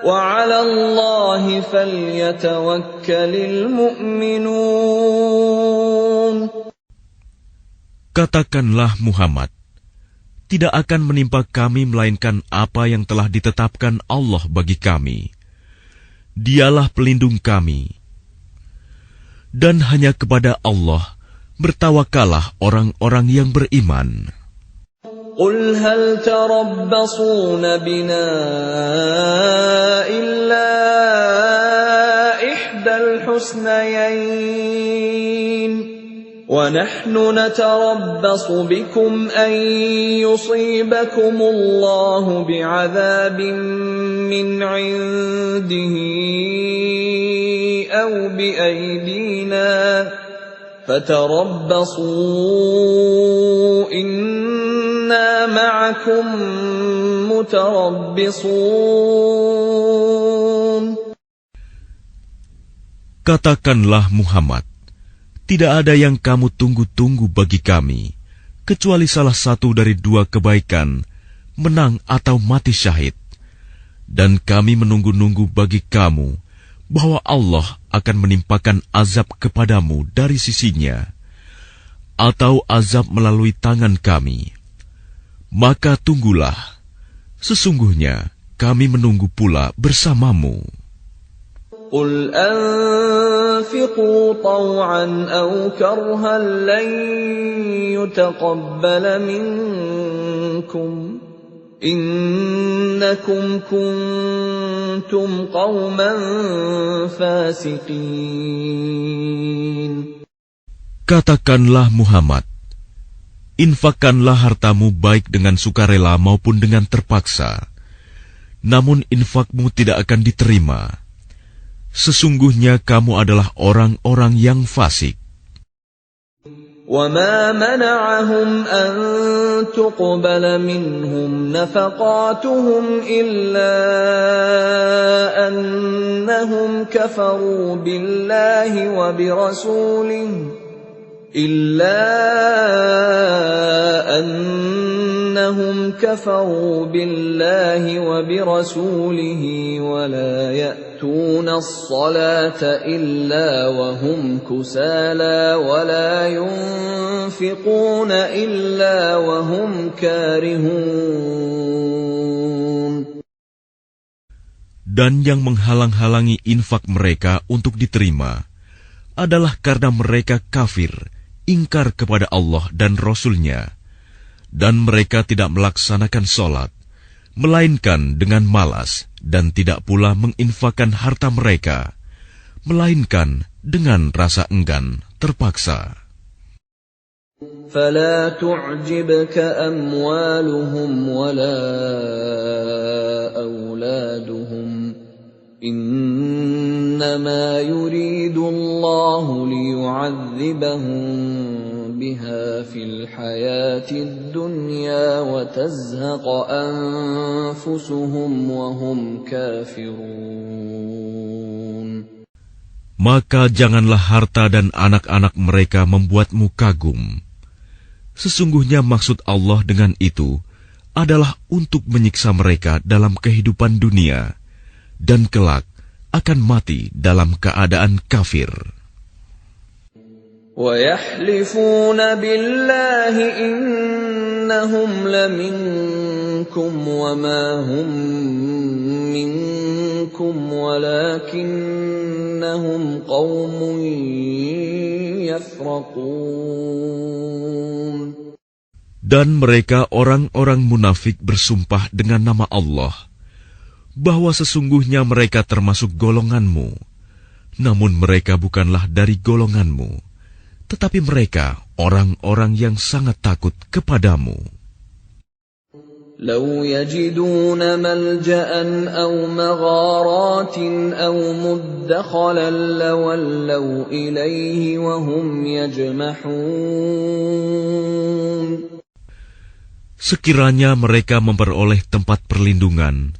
wa 'ala Allahi falyatawakkalul mu'minun. Katakanlah Muhammad, tidak akan menimpa kami melainkan apa yang telah ditetapkan Allah bagi kami. Dialah pelindung kami. Dan hanya kepada Allah bertawakallah orang-orang yang beriman. Qul hal tarabbasuna bina illa ihdal husnayain. وَنَحْنُ نَتَرَبَّصُ بِكُمْ أَنْ يُصِيبَكُمُ اللَّهُ بِعَذَابٍ مِّنْ عِنْدِهِ أَوْ بِأَيْدِينَا فَتَرَبَّصُوا إِنَّا مَعَكُمْ مُتَرَبِّصُونَ. Katakanlah Muhammad, tidak ada yang kamu tunggu-tunggu bagi kami, kecuali salah satu dari dua kebaikan, menang atau mati syahid. Dan kami menunggu-nunggu bagi kamu, bahwa Allah akan menimpakan azab kepadamu dari sisinya, atau azab melalui tangan kami. Maka tunggulah, sesungguhnya kami menunggu pula bersamamu. قل أنفقوا طوعا أو كرها لن يتقبل منكم إنكم كنتم قوما فاسقين. Katakanlah Muhammad, infakkanlah hartamu baik dengan sukarela maupun dengan terpaksa, namun infakmu tidak akan diterima. Sesungguhnya kamu adalah orang-orang yang fasik. وَمَا مَنَعَهُمْ أَن تُقْبَلَ مِنْهُمْ نَفَقَاتُهُمْ إِلَّا أَنَّهُمْ كَفَرُوا بِاللَّهِ وَبِرَسُولِهِ وَلَا يَأْتُونَ الصَّلَاةَ إِلَّا وَهُمْ كُسَالَى وَلَا يُنْفِقُونَ إِلَّا وَهُمْ كَارِهُونَ. Dan yang menghalang-halangi infak mereka untuk diterima adalah karena mereka kafir, ingkar kepada Allah dan Rasul-Nya, dan mereka tidak melaksanakan sholat, melainkan dengan malas, dan tidak pula menginfakkan harta mereka, melainkan dengan rasa enggan terpaksa. فَلَا تُعْجِبْكَ أَمْوَالُهُمْ وَلَا أَوْلَادُهُمْ إِنَّمَا يُرِيدُ اللَّهُ لِيُعَذِّبَهُم بِهَا فِي الْحَيَاةِ الدُّنْيَا وَتَزْهَقَ أَنفُسُهُمْ وَهُمْ كَافِرُونَ. Maka janganlah harta dan anak-anak mereka membuatmu kagum. Sesungguhnya maksud Allah dengan itu adalah untuk menyiksa mereka dalam kehidupan dunia, dan kelak akan mati dalam keadaan kafir. وَيَحْلِفُونَ بِاللَّهِ إِنَّهُمْ لَمِنكُمْ وَمَا هُمْ مِنكُمْ وَلَكِنَّهُمْ قَوْمٌ يَفْرَقُونَ. Dan mereka orang-orang munafik bersumpah dengan nama Allah, bahwa sesungguhnya mereka termasuk golonganmu, namun mereka bukanlah dari golonganmu, tetapi mereka orang-orang yang sangat takut kepadamu. لو يجدون ملجأ أو مغارات أو مدخلا لولوا إليه وهم يجمحون. Sekiranya mereka memperoleh tempat perlindungan,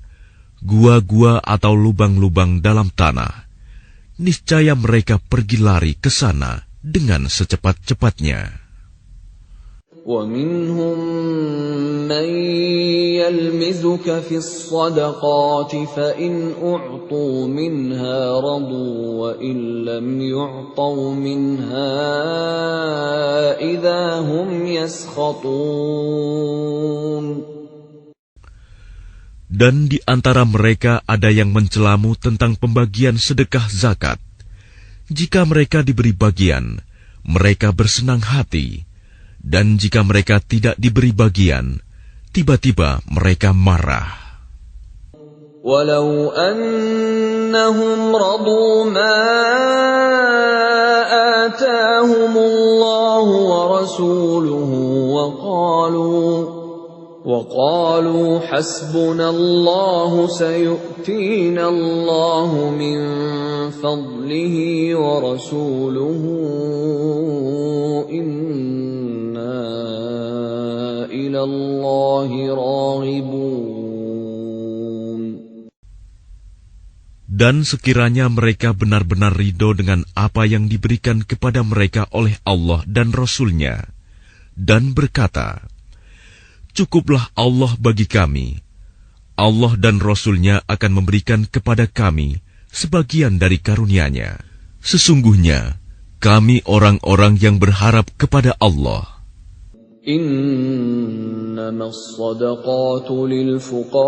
gua-gua atau lubang-lubang dalam tanah, niscaya mereka pergi lari ke sana dengan secepat-cepatnya. وَمِنْهُمْ مَنْ يَلْمِزُكَ فِي الصَّدَقَاتِ فَإِنْ أُعْطُوا مِنْهَا رَضُوا وَإِنْ لَمْ يُعْطَوْا مِنْهَا إِذَا هُمْ يَسْخَطُونَ. Dan di antara mereka ada yang mencelamu tentang pembagian sedekah zakat. Jika mereka diberi bagian, mereka bersenang hati. Dan jika mereka tidak diberi bagian, tiba-tiba mereka marah. Walau annahum radu ma atahumullahu wa rasuluhu wa qalu hasbunallahu sayu'tina Allahu min fadlihi wa rasuluhu Dan sekiranya mereka benar-benar ridho dengan apa yang diberikan kepada mereka oleh Allah dan Rasul-Nya, dan berkata, "Cukuplah Allah bagi kami. Allah dan Rasul-Nya akan memberikan kepada kami sebagian dari karunia-Nya. Sesungguhnya, kami orang-orang yang berharap kepada Allah." إنما الصدقات للفقراء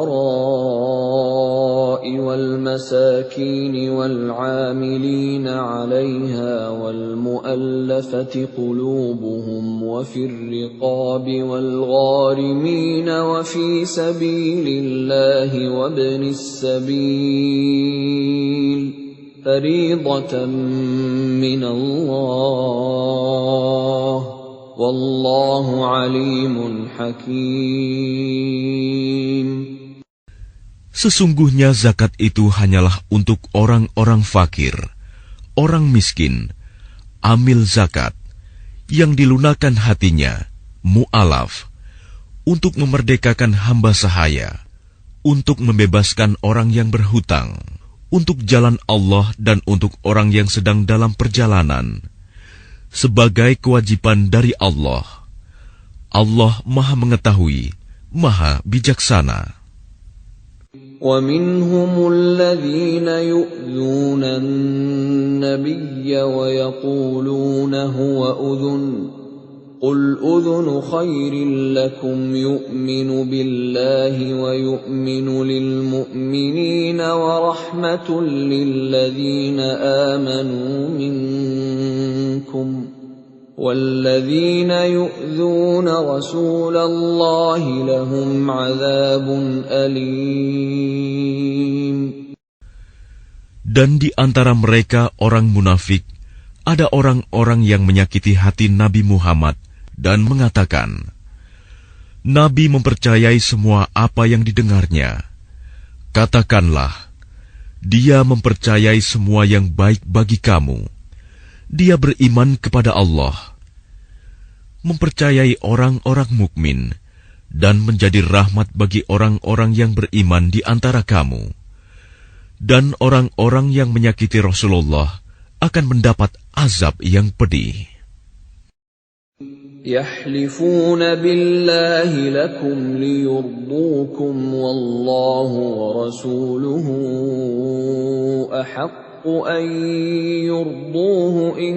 والمساكين والعاملين عليها والمؤلفة قلوبهم وفي الرقاب والغارمين وفي سبيل الله وابن السبيل فريضة من الله Wallahu alimun hakim. Sesungguhnya zakat itu hanyalah untuk orang-orang fakir, orang miskin, amil zakat, yang dilunakan hatinya, mu'alaf, untuk memerdekakan hamba sahaya, untuk membebaskan orang yang berhutang, untuk jalan Allah dan untuk orang yang sedang dalam perjalanan, sebagai kewajiban dari Allah. Allah Maha Mengetahui, Maha Bijaksana. وَمِنْهُمُ الَّذِينَ يُؤْذُونَ النَّبِيَّ وَيَقُولُونَ هُوَ أُذُنٌ قُلْ أُذُنُ خَيْرٍ لَكُمْ يُؤْمِنُ بِاللَّهِ وَيُؤْمِنُ لِلْمُؤْمِنِينَ وَرَحْمَةٌ لِلَّذِينَ آمَنُوا مِنكُمْ وَالَّذِينَ يُؤْذُونَ رَسُولَ اللَّهِ لَهُمْ عَذَابٌ أَلِيمٌ. Dan di antara mereka orang munafik, ada orang-orang yang menyakiti hati Nabi Muhammad dan mengatakan, Nabi mempercayai semua apa yang didengarnya. Katakanlah, dia mempercayai semua yang baik bagi kamu. Dia beriman kepada Allah, mempercayai orang-orang mukmin, dan menjadi rahmat bagi orang-orang yang beriman di antara kamu. Dan orang-orang yang menyakiti Rasulullah akan mendapat azab yang pedih. يَحْلِفُونَ بِاللَّهِ لَكُمْ لِيُرْضُوكُمْ وَاللَّهُ وَرَسُولُهُ أَحَقُّ أَن يُرْضُوهُ إِن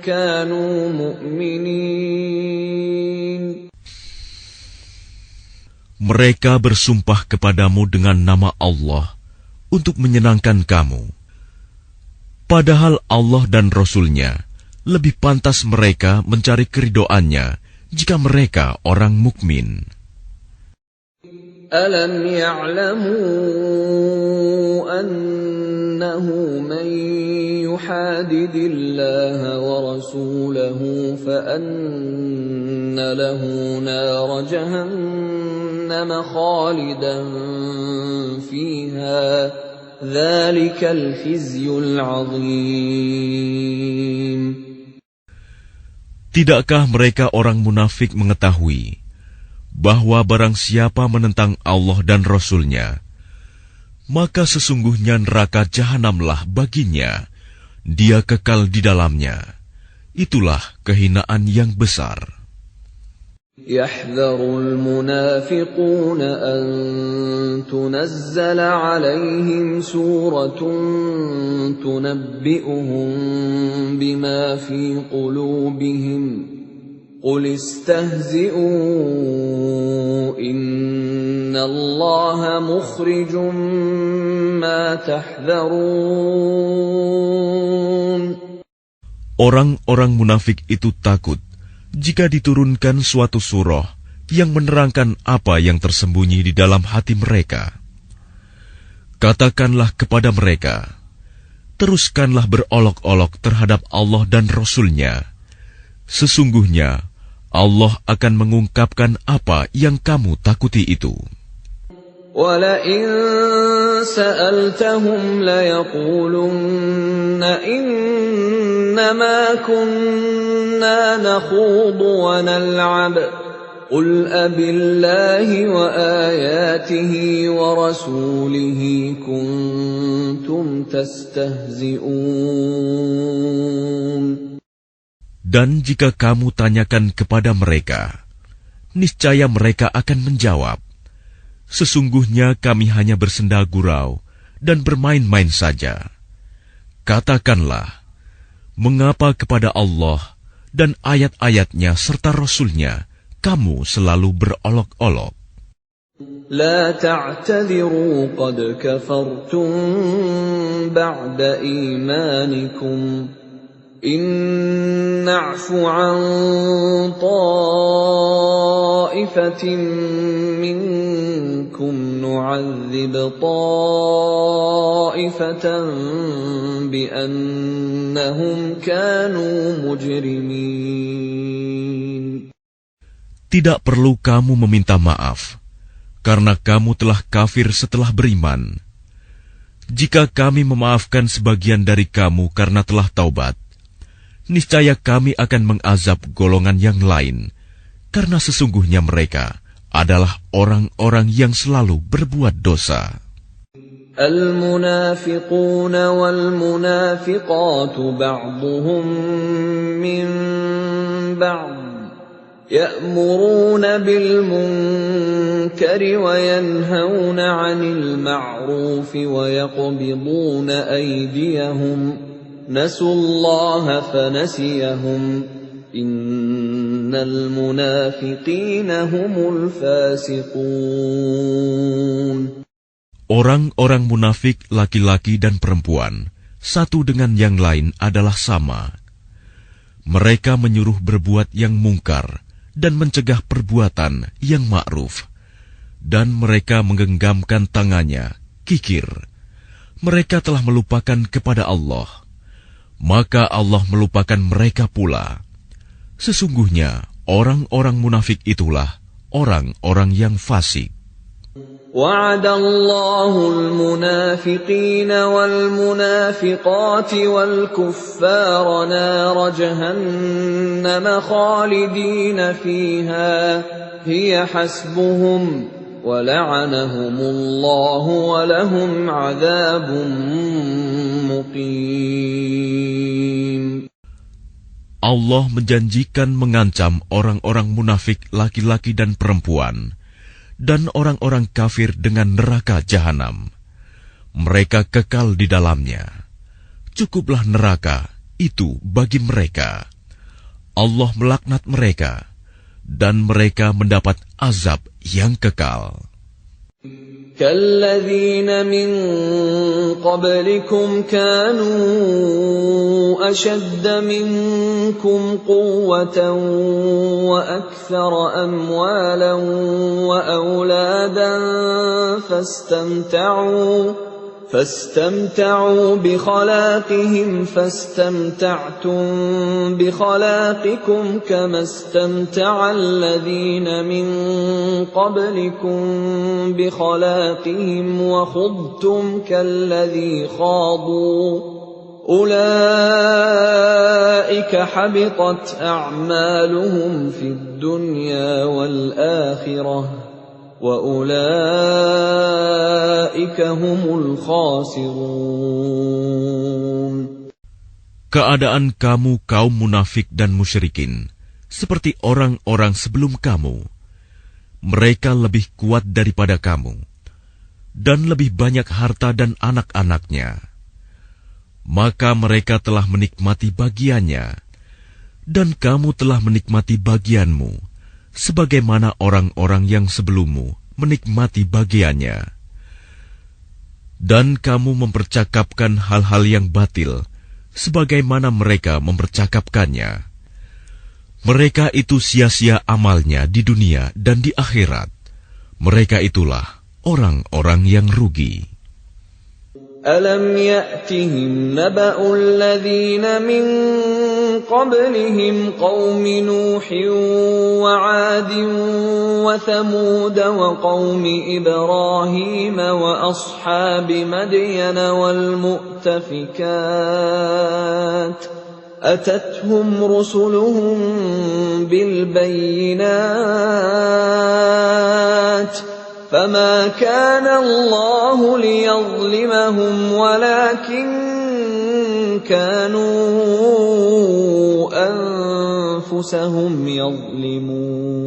كَانُوا مُؤْمِنِينَ. Mereka bersumpah kepadamu dengan nama Allah untuk menyenangkan kamu. Padahal Allah dan Rasul-Nya lebih pantas mereka mencari keridhoannya jika mereka orang mukmin. Alam ya'lamu annahu man yuhadidillaha wa rasulahu fa anna lahu nar jahannam khalidan fiha. Dzalikal khizyul 'adzim. Tidakkah mereka orang munafik mengetahui bahwa barang siapa menentang Allah dan Rasul-Nya, maka sesungguhnya neraka jahanamlah baginya, dia kekal di dalamnya. Itulah kehinaan yang besar. يَحْذَرُ الْمُنَافِقُونَ أَن تُنَزَّلَ عَلَيْهِمْ سُورَةٌ تُنَبِّئُهُم بِمَا فِي قُلُوبِهِمْ قُلِ اسْتَهْزِئُوا إِنَّ اللَّهَ مُخْرِجٌ مَّا تَحْذَرُونَ. Orang-orang munafik itu takut jika diturunkan suatu surah yang menerangkan apa yang tersembunyi di dalam hati mereka. Katakanlah kepada mereka, teruskanlah berolok-olok terhadap Allah dan Rasul-Nya. Sesungguhnya Allah akan mengungkapkan apa yang kamu takuti itu. وَلَئِن سَأَلْتَهُمْ لَيَقُولُنَّ إِنَّمَا كُنَّا نَخُوضُ وَنَلْعَبُ قل أبالله وآياته ورسوله كنتم تستهزئون. Dan jika kamu tanyakan kepada mereka, niscaya mereka akan menjawab, sesungguhnya kami hanya bersenda gurau dan bermain-main saja. Katakanlah, mengapa kepada Allah dan ayat-ayatnya serta Rasul-Nya kamu selalu berolok-olok? لا تعتذروا قد كفرتم بعد إيمانكم إن نعف عن طائفة منكم نعذب طائفة بأنهم كانوا مجرمين. Tidak perlu kamu meminta maaf, karena kamu telah kafir setelah beriman. Jika kami memaafkan sebagian dari kamu karena telah taubat, niscaya kami akan mengazab golongan yang lain, karena sesungguhnya mereka adalah orang-orang yang selalu berbuat dosa. المنافقون والمنافقات بعضهم من بعض يأمرون بالمنكر وينهون عن المعروف ويقبضون أيديهم نسوا الله فنسيهم إن المنافقين هم الفاسقون. Orang-orang munafik laki-laki dan perempuan, satu dengan yang lain adalah sama. Mereka menyuruh berbuat yang mungkar dan mencegah perbuatan yang ma'ruf. Dan mereka menggenggamkan tangannya, kikir. Mereka telah melupakan kepada Allah. Maka Allah melupakan mereka pula. Sesungguhnya orang-orang munafik itulah orang-orang yang fasik. وعد الله المنافقين والمنافقات والكفار نار جهنم خالدين فيها هي حسبهم ولعنهم الله ولهم عذاب مقيم. Allah menjanjikan mengancam orang-orang munafik laki-laki dan perempuan dan orang-orang kafir dengan neraka jahanam. Mereka kekal di dalamnya. Cukuplah neraka itu bagi mereka. Allah melaknat mereka, dan mereka mendapat azab yang kekal. كالذين من قبلكم كانوا أشد منكم قوة وأكثر أموالا وأولادا فاستمتعوا بخلاقهم فاستمتعتم بخلاقكم كما استمتع الذين من قبلكم بخلاقهم وخضتم كالذي خاضوا أولئك حبطت أعمالهم في الدنيا والآخرة وَأُولَئِكَ هُمُ الْخَاسِرُونَ. Keadaan kamu kaum munafik dan musyrikin seperti orang-orang sebelum kamu. Mereka lebih kuat daripada kamu dan lebih banyak harta dan anak-anaknya. Maka mereka telah menikmati bagiannya dan kamu telah menikmati bagianmu, sebagaimana orang-orang yang sebelummu menikmati bagiannya. Dan kamu mempercakapkan hal-hal yang batil, sebagaimana mereka mempercakapkannya. Mereka itu sia-sia amalnya di dunia dan di akhirat. Mereka itulah orang-orang yang rugi. أَلَمْ يَأْتِهِمْ نَبَأُ الَّذِينَ مِنْ قَبْلِهِمْ قَوْمِ نُوحٍ وَعَادٍ وَثَمُودَ وَقَوْمِ إِبْرَاهِيمَ وَأَصْحَابِ مَدْيَنَ وَالْمُؤْتَفِكَاتِ أتتهم رسلهم بالبينات فما كان الله ليظلمهم ولكن كانوا أنفسهم يظلمون.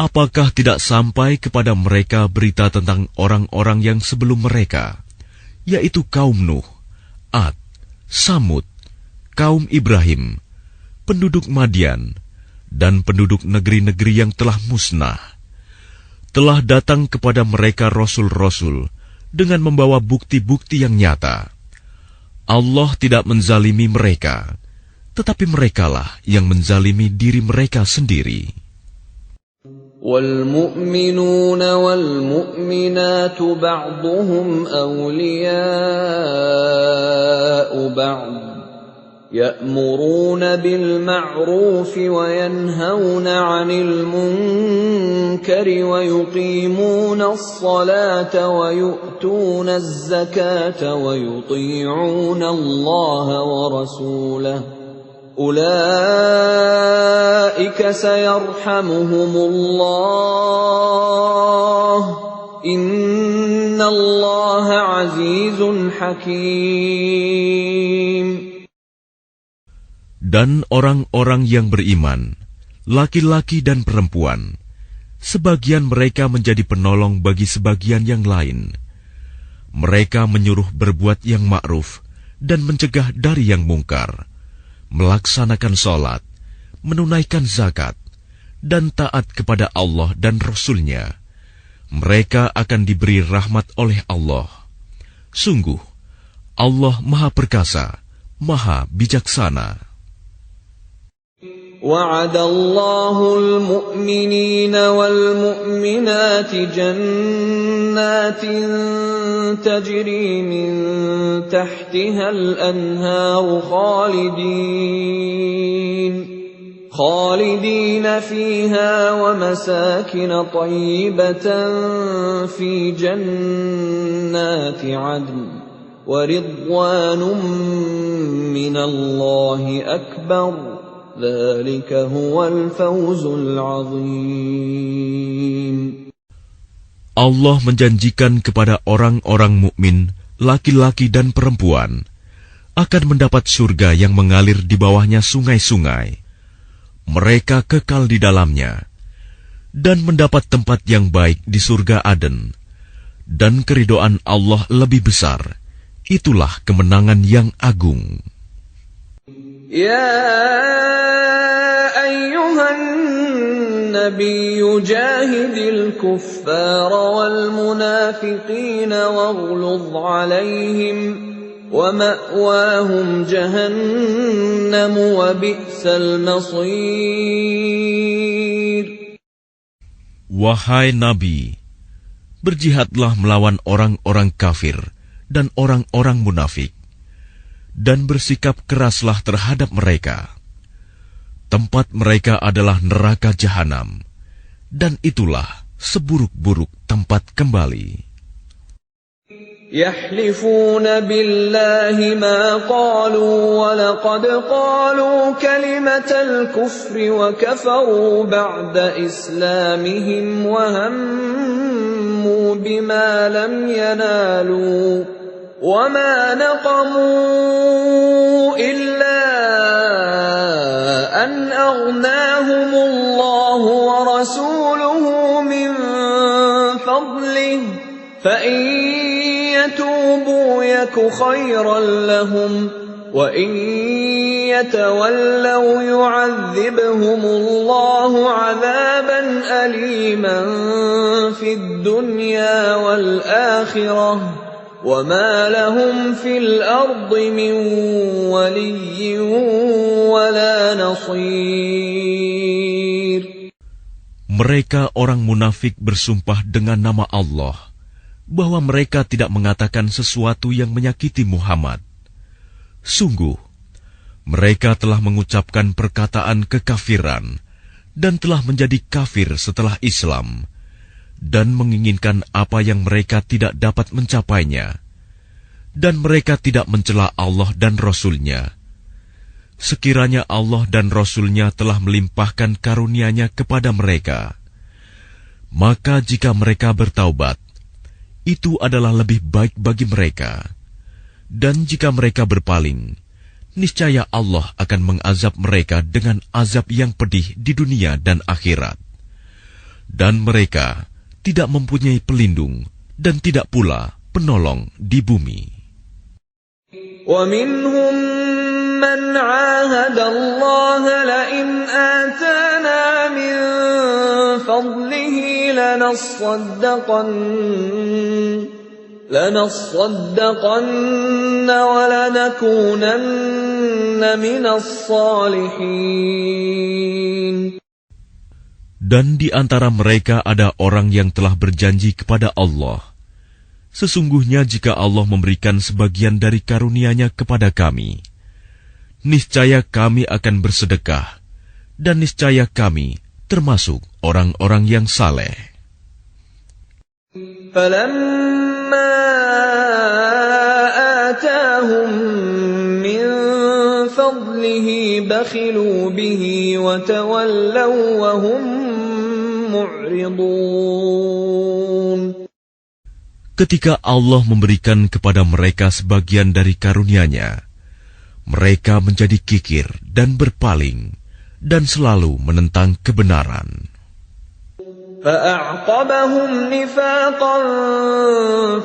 Apakah tidak sampai kepada mereka berita tentang orang-orang yang sebelum mereka, yaitu kaum Nuh, Ad, Samud, kaum Ibrahim, penduduk Madian, dan penduduk negeri-negeri yang telah musnah? Telah datang kepada mereka rasul-rasul dengan membawa bukti-bukti yang nyata. Allah tidak menzalimi mereka, tetapi merekalah yang menzalimi diri mereka sendiri. وَالْمُؤْمِنُونَ وَالْمُؤْمِنَاتُ بَعْضُهُمْ أَوْلِيَاءُ بَعْضٍ يَأْمُرُونَ بِالْمَعْرُوفِ وَيَنْهَوْنَ عَنِ الْمُنكَرِ وَيُقِيمُونَ الصَّلَاةَ وَيُؤْتُونَ الزَّكَاةَ وَيُطِيعُونَ اللَّهَ وَرَسُولَهُ أُولَئِكَ سَيَرْحَمُهُمُ اللَّهُ إِنَّ اللَّهَ عَزِيزٌ حَكِيمٌ. Dan orang-orang yang beriman, laki-laki dan perempuan, sebagian mereka menjadi penolong bagi sebagian yang lain. Mereka menyuruh berbuat yang ma'ruf dan mencegah dari yang mungkar, melaksanakan sholat, menunaikan zakat, dan taat kepada Allah dan Rasul-Nya. Mereka akan diberi rahmat oleh Allah. Sungguh, Allah Maha Perkasa, Maha Bijaksana. وعد الله المؤمنين والمؤمنات جنات تجري من تحتها الأنهار خالدين فيها ومساكن طيبة في جنات عدن ورضوان من الله أكبر ذلك هو الفوز العظيم. Allah menjanjikan kepada orang-orang mukmin, laki-laki dan perempuan, akan mendapat surga yang mengalir di bawahnya sungai-sungai. Mereka kekal di dalamnya, dan mendapat tempat yang baik di surga Aden. Dan keridhaan Allah lebih besar. Itulah kemenangan yang agung. يا أيها النبي جاهد الكفار والمنافقين واغلظ عليهم ومأواهم جهنم وبئس المصير. Wahai Nabi, berjihadlah melawan orang-orang kafir dan orang-orang munafik, dan bersikap keraslah terhadap mereka. Tempat mereka adalah neraka jahanam, dan itulah seburuk-buruk tempat kembali. يحلفون بالله ما قالوا ولقد قالوا كلمة الكفر وكفروا بعد إسلامهم وهموا بما لم ينالوا وما نقموا إلا أن أغناهم الله ورسوله من فضله فإن يتوبوا يك خيرا لهم وإن يتولوا يعذبهم الله عذابا أليما في الدنيا والآخرة وما لهم في الأرض من ولي ولا نصير. Mereka orang munafik bersumpah dengan nama Allah bahwa mereka tidak mengatakan sesuatu yang menyakiti Muhammad. Sungguh, mereka telah mengucapkan perkataan kekafiran dan telah menjadi kafir setelah Islam, dan menginginkan apa yang mereka tidak dapat mencapainya. dan mereka tidak mencela Allah dan Rasul-Nya. Sekiranya Allah dan Rasul-Nya telah melimpahkan karunia-Nya kepada mereka, maka jika mereka bertaubat, itu adalah lebih baik bagi mereka. Dan jika mereka berpaling, niscaya Allah akan mengazab mereka dengan azab yang pedih di dunia dan akhirat. Dan mereka tidak mempunyai pelindung dan tidak pula penolong di bumi. وَمِنْهُمْ مَنْ عَاهَدَ اللَّهَ لَئِنْ آتَانَا مِنْ فَضْلِهِ لَنَصَّدَّقَنَّ وَلَنَكُونَنَّ مِنَ الصَّالِحِينَ. Dan di antara mereka ada orang yang telah berjanji kepada Allah, sesungguhnya jika Allah memberikan sebagian dari karunia-Nya kepada kami, niscaya kami akan bersedekah, dan niscaya kami termasuk orang-orang yang saleh. فَلَمَّا آتَاهُم مِّن فَضْلِهِ بَخِلُوا بِهِ وَتَوَلَّوْا وَهُم مُّعْرِضُونَ. Ketika Allah memberikan kepada mereka sebagian dari karunia-Nya, mereka menjadi kikir dan berpaling, dan selalu menentang kebenaran. فَأَعْقَبَهُمْ نِفَاقًا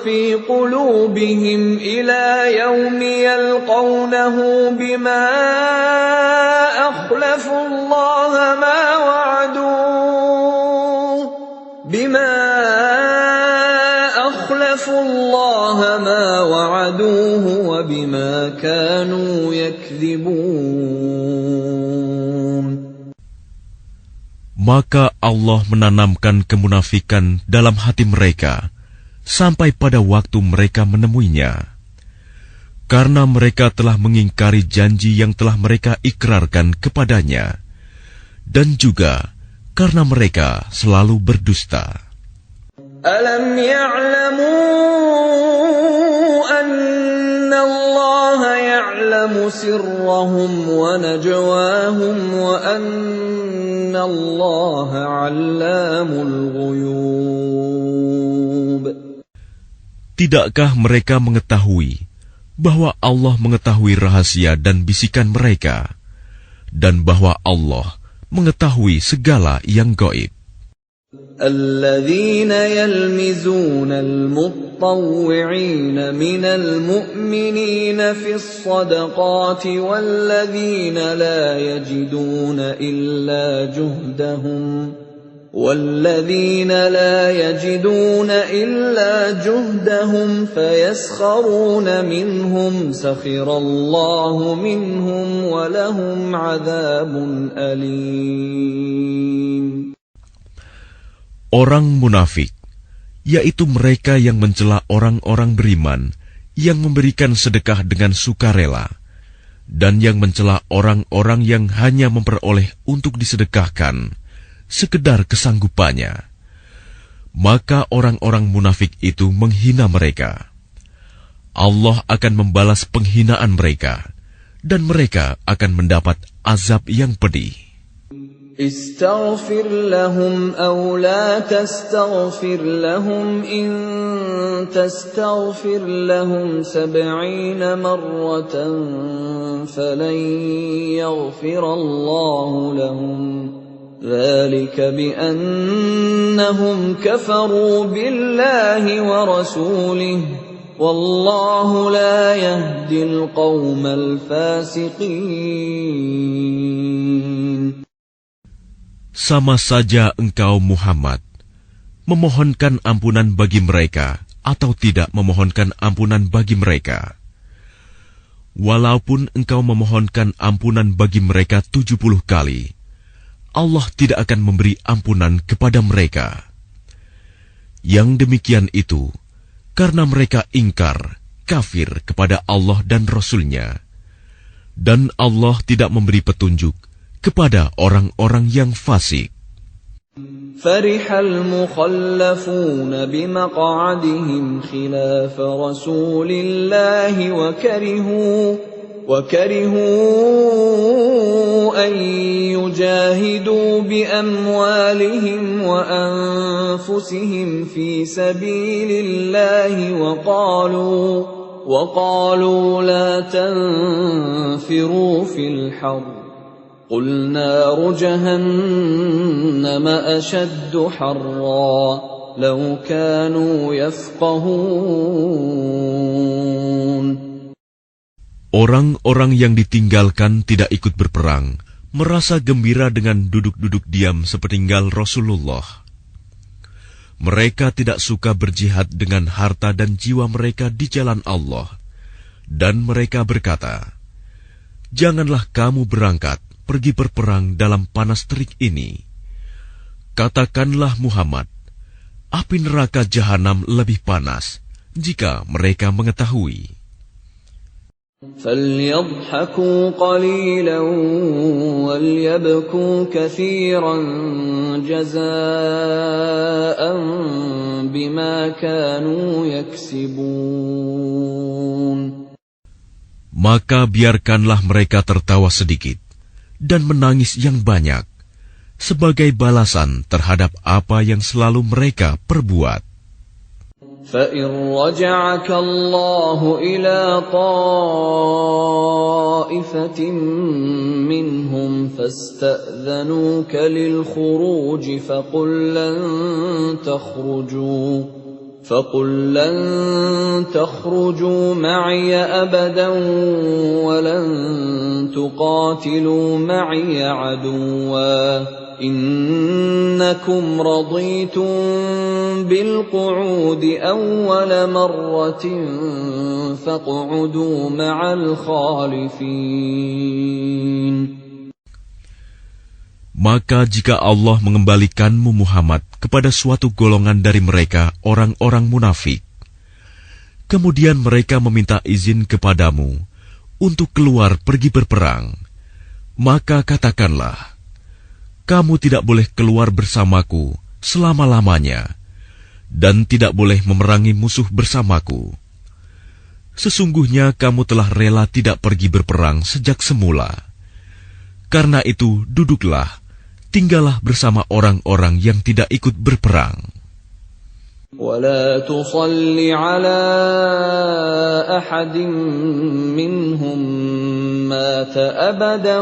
فِي قُلُوبِهِمْ إِلَى يَوْمِ يَلْقَوْنَهُ بِمَا أَخْلَفُوا اللَّهَ مَا وَعَدُوهُ وَبِمَا كَانُوا يَكْذِبُونَ. Maka Allah menanamkan kemunafikan dalam hati mereka sampai pada waktu mereka menemuinya, karena mereka telah mengingkari janji yang telah mereka ikrarkan kepadanya, dan juga karena mereka selalu berdusta. Alam ya'lamu anna Allah ya'lamu sirrahum wa najwahum wa anna Allah 'allamul ghuyub. Tidakkah mereka mengetahui bahwa Allah mengetahui rahasia dan bisikan mereka, dan bahwa Allah mengetahui segala yang gaib? الذين يلمزون المطوعين من المؤمنين في الصدقات والذين لا يجدون إلا جهدهم فيسخرون منهم سخر الله منهم ولهم عذاب أليم. Orang munafik, yaitu mereka yang mencela orang-orang beriman yang memberikan sedekah dengan sukarela, dan yang mencela orang-orang yang hanya memperoleh untuk disedekahkan sekedar kesanggupannya, maka orang-orang munafik itu menghina mereka. Allah akan membalas penghinaan mereka, dan mereka akan mendapat azab yang pedih. استغفر لهم أو لا تستغفر لهم إن تستغفر لهم 70 مرة فلن يغفر الله لهم ذلك بأنهم كفروا بالله ورسوله والله لا يهدي القوم الفاسقين. Sama saja engkau Muhammad memohonkan ampunan bagi mereka atau tidak memohonkan ampunan bagi mereka. Walaupun engkau memohonkan ampunan bagi mereka 70 kali, Allah tidak akan memberi ampunan kepada mereka. Yang demikian itu karena mereka ingkar, kafir kepada Allah dan Rasul-Nya, dan Allah tidak memberi petunjuk kepada orang-orang yang fasik. فرح المخلفون بمقعدهم خلاف رسول الله وكرهوا أن يجاهدوا بأموالهم وأنفسهم في سبيل الله وقالوا لا تنفروا في الحر قل نار جهنم أشد حرا لو كانوا يفقهون. Orang-orang yang ditinggalkan tidak ikut berperang, merasa gembira dengan duduk-duduk diam sepeninggal Rasulullah. Mereka tidak suka berjihad dengan harta dan jiwa mereka di jalan Allah. Dan mereka berkata, "Janganlah kamu berangkat pergi berperang dalam panas terik ini." Katakanlah Muhammad, api neraka jahanam lebih panas jika mereka mengetahui. فَلْيَضْحَكُوا قَلِيلًا وَلْيَبْكُوا كَثِيرًا جَزَاءً بِمَا كَانُوا يَكْسِبُونَ. Maka biarkanlah mereka tertawa sedikit dan menangis yang banyak sebagai balasan terhadap apa yang selalu mereka perbuat. فَإِنْ رَجَعَكَ اللَّهُ إِلَى طَائِفَةٍ مِّنْهُمْ فَاسْتَأْذَنُوكَ لِلْخُرُوجِ فَقُلْ لَنْ تَخْرُجُوا مَعِيَ أَبَدًا وَلَنْ تُقَاتِلُوا مَعِيَ عَدُوًّا إِنَّكُمْ رَضِيتُمْ بِالْقُعُودِ أَوَّلَ مَرَّةٍ فَاقْعُدُوا مَعَ الْخَالِفِينَ. Maka jika Allah mengembalikanmu Muhammad kepada suatu golongan dari mereka, orang-orang munafik, kemudian mereka meminta izin kepadamu untuk keluar pergi berperang, maka katakanlah, kamu tidak boleh keluar bersamaku selama-lamanya, dan tidak boleh memerangi musuh bersamaku. Sesungguhnya kamu telah rela tidak pergi berperang sejak semula. Karena itu duduklah, tinggallah bersama orang-orang yang tidak ikut berperang. وَلَا تُصَلِّ عَلَى أَحَدٍ مِّنْهُمْ مَاتَ أَبَدًا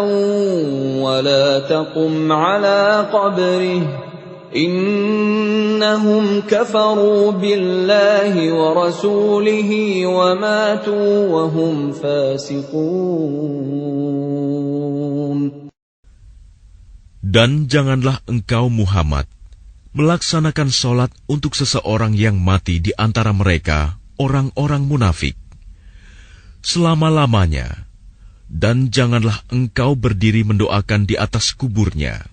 وَلَا تَقُمْ عَلَى قَبْرِهِ إِنَّهُمْ كَفَرُوا بِاللَّهِ وَرَسُولِهِ وَمَاتُوا وَهُمْ فَاسِقُونَ. Dan janganlah engkau Muhammad melaksanakan sholat untuk seseorang yang mati di antara mereka, orang-orang munafik, selama-lamanya, dan janganlah engkau berdiri mendoakan di atas kuburnya.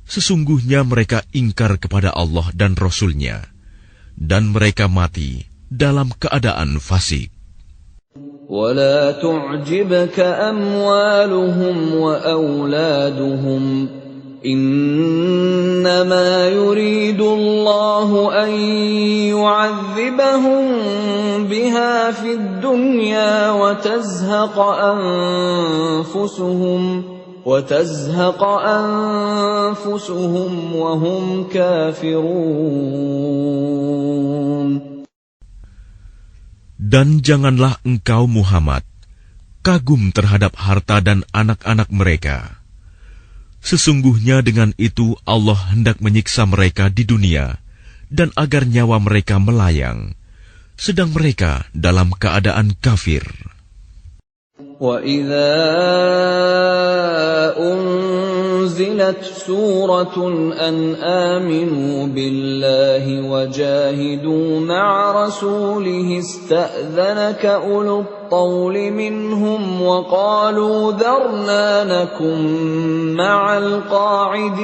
Sesungguhnya mereka ingkar kepada Allah dan Rasul-Nya, dan mereka mati dalam keadaan fasik. وَلَا تُعْجِبْكَ أَمْوَالُهُمْ وَأَوْلَادُهُمْ إِنَّمَا يُرِيدُ اللَّهُ أَن يُعَذِّبَهُم بِهَا فِي الدُّنْيَا وَتَزْهَقَ أَنفُسُهُمْ وَهُمْ كَافِرُونَ. Dan janganlah engkau Muhammad kagum terhadap harta dan anak-anak mereka. Sesungguhnya dengan itu Allah hendak menyiksa mereka di dunia dan agar nyawa mereka melayang, sedang mereka dalam keadaan kafir. وَإِذَا أُنْزِلَتْ سُورَةٌ أَنْ آمِنُوا بِاللَّهِ وَجَاهِدُوا مَعَ رَسُولِهِ اسْتَأْذَنَكَ أُولُو الطَّوْلِ مِنْهُمْ وَقَالُوا ذَرْنَا نَكُنْ مَعَ الْقَاعِدِينَ.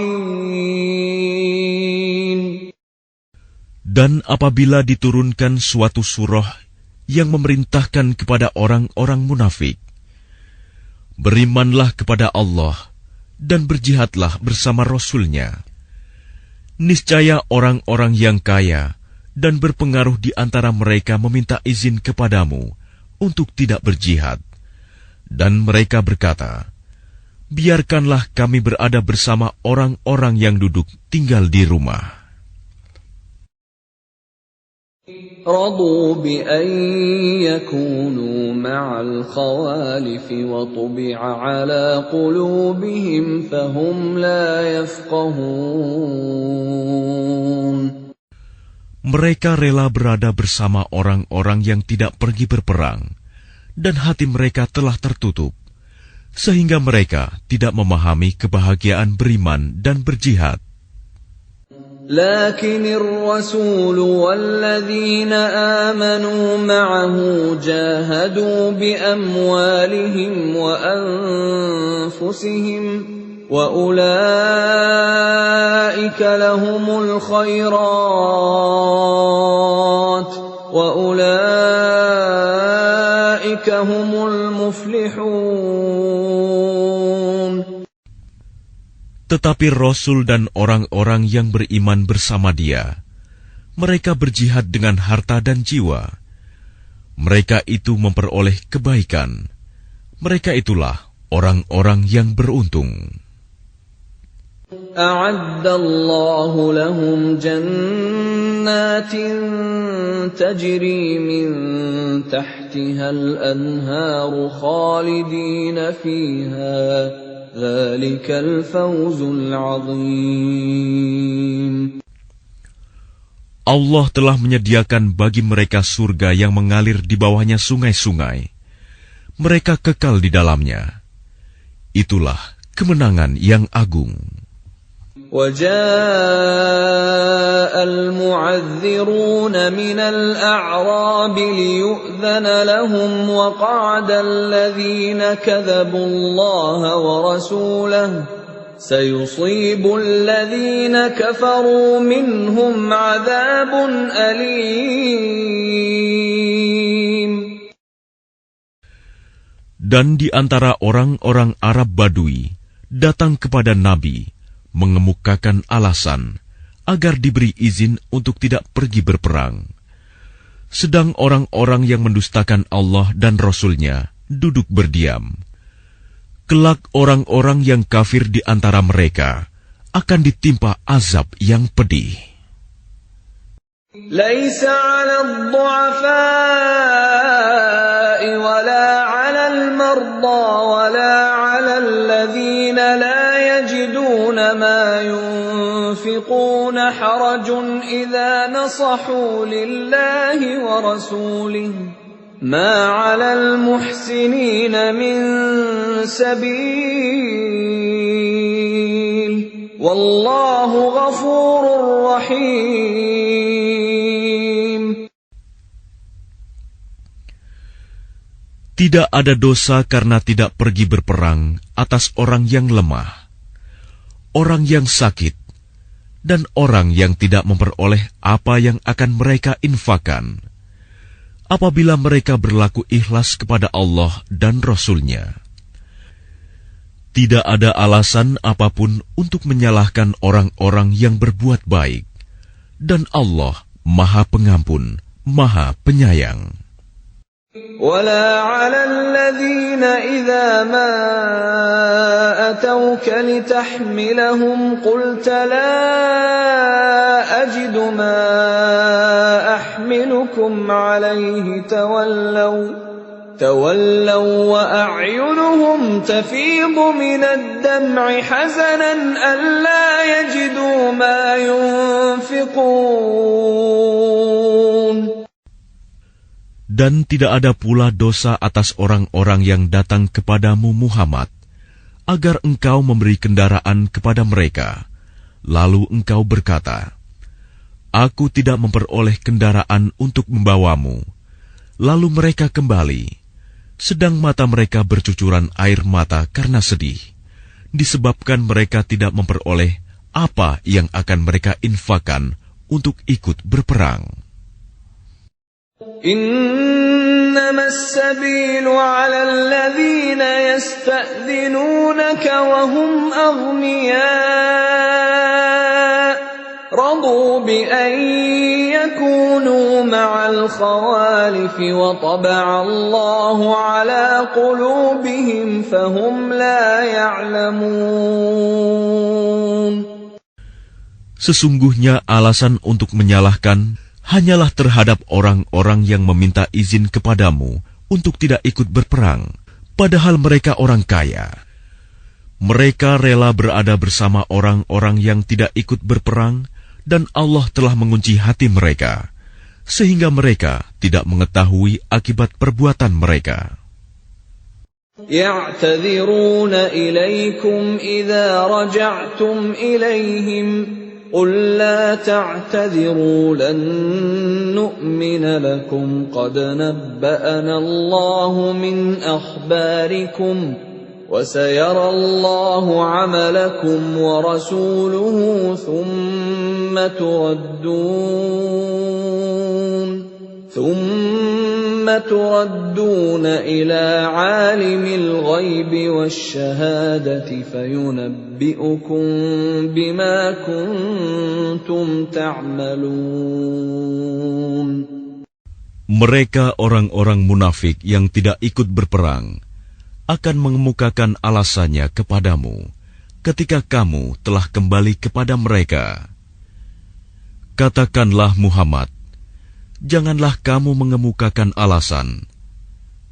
Dan apabila diturunkan suatu surah yang memerintahkan kepada orang-orang munafik, berimanlah kepada Allah dan berjihadlah bersama Rasul-Nya. Niscaya orang-orang yang kaya dan berpengaruh di antara mereka meminta izin kepadamu untuk tidak berjihad. Dan mereka berkata, biarkanlah kami berada bersama orang-orang yang duduk tinggal di rumah. رضوا بأن يكونوا مع الخوالف وطبع على قلوبهم فهم لا يفقهون. Mereka rela berada bersama orang-orang yang tidak pergi berperang, dan hati mereka telah tertutup, sehingga mereka tidak memahami kebahagiaan beriman dan berjihad. لكن الرسول والذين آمنوا معه جاهدوا بأموالهم وأنفسهم وأولئك لهم الخيرات وأولئك هم المفلحون. Tetapi Rasul dan orang-orang yang beriman bersama dia, mereka berjihad dengan harta dan jiwa. Mereka itu memperoleh kebaikan. Mereka itulah orang-orang yang beruntung. A'addallahu lahum jannatin tajri min tahtiha al-anharu khalidina fiha. Dzalikal fawzul 'adzim. Allah telah menyediakan bagi mereka surga yang mengalir di bawahnya sungai-sungai. Mereka kekal di dalamnya. Itulah kemenangan yang agung. وَجَاءَ الْمُعَذِّرُونَ مِنَ الْأَعْرَابِ لِيُؤْذَنَ لَهُمْ وَقَعَدَ الَّذِينَ كَذَبُوا اللَّهَ وَرَسُولَهُ سَيُصِيبُ الَّذِينَ كَفَرُوا مِنْهُمْ عَذَابٌ أَلِيمٌ. Dan di antara orang-orang Arab Badui datang kepada Nabi mengemukakan alasan agar diberi izin untuk tidak pergi berperang. Sedang orang-orang yang mendustakan Allah dan Rasul-Nya duduk berdiam. Kelak orang-orang yang kafir di antara mereka akan ditimpa azab yang pedih. Laisa 'alal du'afa'i wala 'alal marda wala 'alal ladzina la yajiduna ma yunfiquna harajun idza nasahu lillahi wa rasulihi ma 'alal muhsinina min sabil wallahu ghafurur rahim. Tidak ada dosa karena tidak pergi berperang atas orang yang lemah, orang yang sakit, dan orang yang tidak memperoleh apa yang akan mereka infakkan, apabila mereka berlaku ikhlas kepada Allah dan Rasul-Nya. Tidak ada alasan apapun untuk menyalahkan orang-orang yang berbuat baik, dan Allah Maha Pengampun, Maha Penyayang. ولا على الذين إذا ما أتوك لتحملهم قلت لا أجد ما أحملكم عليه تولوا وأعينهم تفيض من الدمع حزنا ألا يجدوا ما ينفقون. Dan tidak ada pula dosa atas orang-orang yang datang kepadamu Muhammad, agar engkau memberi kendaraan kepada mereka. Lalu engkau berkata, Aku tidak memperoleh kendaraan untuk membawamu. Lalu mereka kembali, sedang mata mereka bercucuran air mata karena sedih, disebabkan mereka tidak memperoleh apa yang akan mereka infakkan untuk ikut berperang. إنما السبيل على الذين يستأذنونك وهم أغنياء أن يكونوا مع الخوالف وطبع الله على قلوبهم فهم لا يعلمون. Sesungguhnya alasan untuk menyalahkan hanyalah terhadap orang-orang yang meminta izin kepadamu untuk tidak ikut berperang, padahal mereka orang kaya. Mereka rela berada bersama orang-orang yang tidak ikut berperang, dan Allah telah mengunci hati mereka, sehingga mereka tidak mengetahui akibat perbuatan mereka. يعتذرون إليكم إذا رجعتم إليهم قل لا تعتذروا لن نؤمن لكم قد نبأنا الله من أخباركم وسيرى الله عملكم ورسوله ثم تردون إلى عالم الغيب والشهادة فينبئكم بما كنتم تعملون. Mereka orang-orang munafik yang tidak ikut berperang akan mengemukakan alasannya kepadamu ketika kamu telah kembali kepada mereka. Katakanlah Muhammad, janganlah kamu mengemukakan alasan,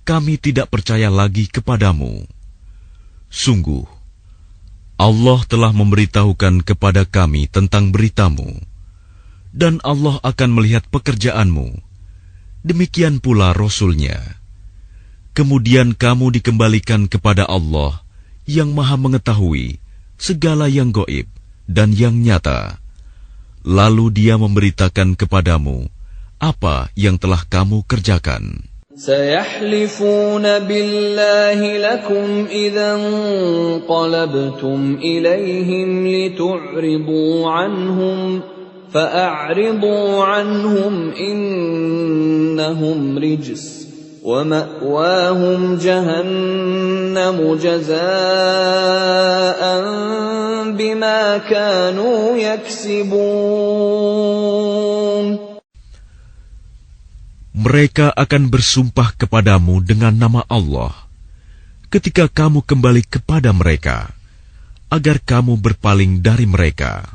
kami tidak percaya lagi kepadamu. Sungguh, Allah telah memberitahukan kepada kami tentang beritamu, dan Allah akan melihat pekerjaanmu. Demikian pula Rasul-Nya. Kemudian kamu dikembalikan kepada Allah yang Maha Mengetahui segala yang gaib dan yang nyata. Lalu Dia memberitakan kepadamu apa yang telah kamu kerjakan. سيحلفون بالله لكم إذا انقلبتم إليهم لتعرضوا عنهم فأعرضوا عنهم إنهم رجس ومأواهم جهنم جزاء بما كانوا يكسبون. Mereka akan bersumpah kepadamu dengan nama Allah ketika kamu kembali kepada mereka, agar kamu berpaling dari mereka.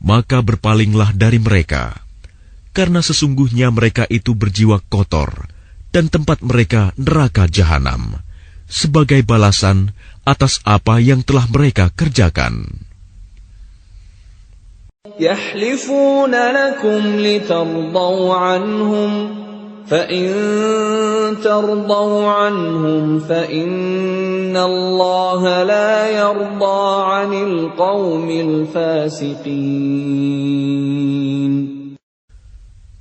Maka berpalinglah dari mereka, karena sesungguhnya mereka itu berjiwa kotor, dan tempat mereka neraka jahanam, sebagai balasan atas apa yang telah mereka kerjakan. يحلفون لكم لترضوا عنهم فإن ترضوا عنهم فإن الله لا يرضى عن القوم الفاسقين.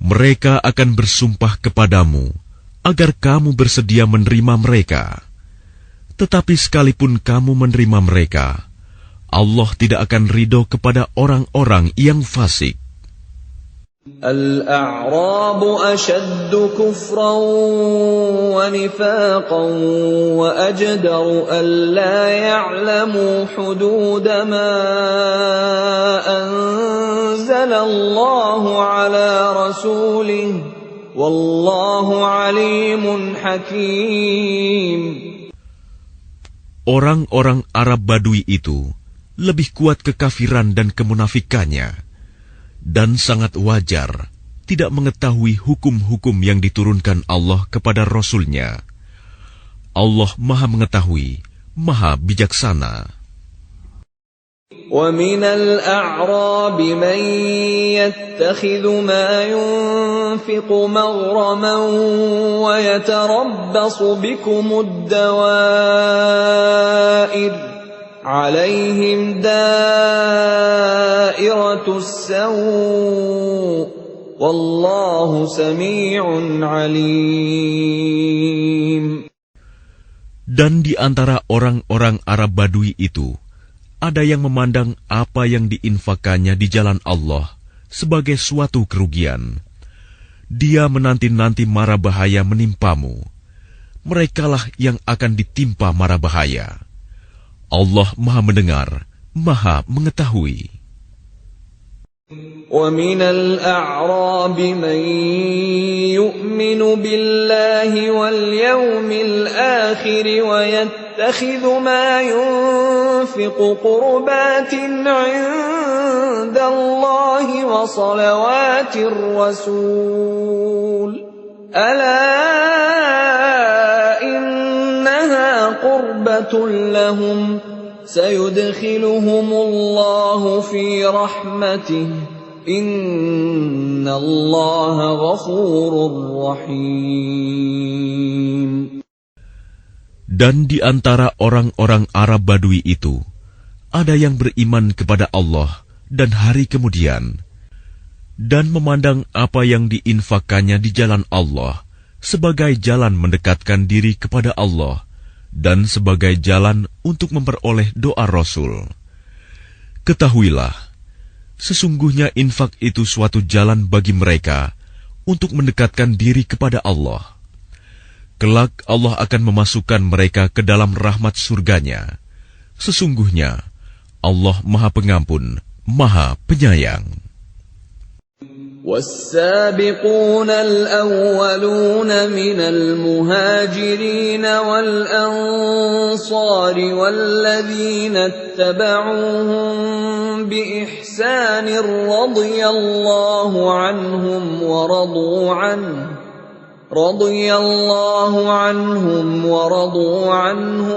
Mereka akan bersumpah kepadamu agar kamu bersedia menerima mereka. Tetapi sekalipun kamu menerima mereka, Allah tidak akan ridho kepada orang-orang yang fasik. الأعراب أشد كفرا ونفاقا وأجدر ألا يعلموا حدود ما أنزل الله على رسوله والله عليم حكيم. Orang-orang Arab Badui itu lebih kuat kekafiran dan kemunafikannya, dan sangat wajar tidak mengetahui hukum-hukum yang diturunkan Allah kepada Rasul-Nya. Allah Maha Mengetahui, Maha Bijaksana. وَمِنَ الْأَعْرَابِ مَنْ يَتَّخِذُ مَا يُنْفِقُ مَغْرَمًا وَيَتَرَبَّصُ بِكُمُ الدَّوَائِرَ عليهم دائرة السوء والله سميع عليم. Dan di antara orang-orang Arab Badui itu, ada yang memandang apa yang diinfakannya di jalan Allah sebagai suatu kerugian. Dia menanti-nanti mara bahaya menimpamu. Merekalah yang akan ditimpa mara bahaya. Allah Maha Mendengar, Maha Mengetahui. وَمِنَ الْأَعْرَابِ مَن يُؤْمِنُ بِاللَّهِ وَالْيَوْمِ الْآخِرِ وَيَتَّخِذُ مَا يُنفِقُ قُرُبَاتٍ عِندَ اللَّهِ وَصَلَوَاتِ الرَّسُولِ أَلَا إِنَّهَا قُرْبَةٌ لَّهُمْ سَيُدْخِلُهُمُ اللَّهُ فِي رَحْمَتِهِ إِنَّ اللَّهَ غَفُورٌ رَّحِيمٌ. Dan di antara orang-orang Arab Badui itu, ada yang beriman kepada Allah dan hari kemudian, dan memandang apa yang diinfakkannya di jalan Allah sebagai jalan mendekatkan diri kepada Allah, dan sebagai jalan untuk memperoleh doa Rasul. Ketahuilah, sesungguhnya infak itu suatu jalan bagi mereka untuk mendekatkan diri kepada Allah. Kelak Allah akan memasukkan mereka ke dalam rahmat surganya. Sesungguhnya Allah Maha Pengampun, Maha Penyayang. وَالسَّابِقُونَ الْأَوَّلُونَ مِنَ الْمُهَاجِرِينَ وَالْأَنصَارِ وَالَّذِينَ اتَّبَعُوهُم بِإِحْسَانٍ رَّضِيَ اللَّهُ عَنْهُمْ وَرَضُوا عَنْهُ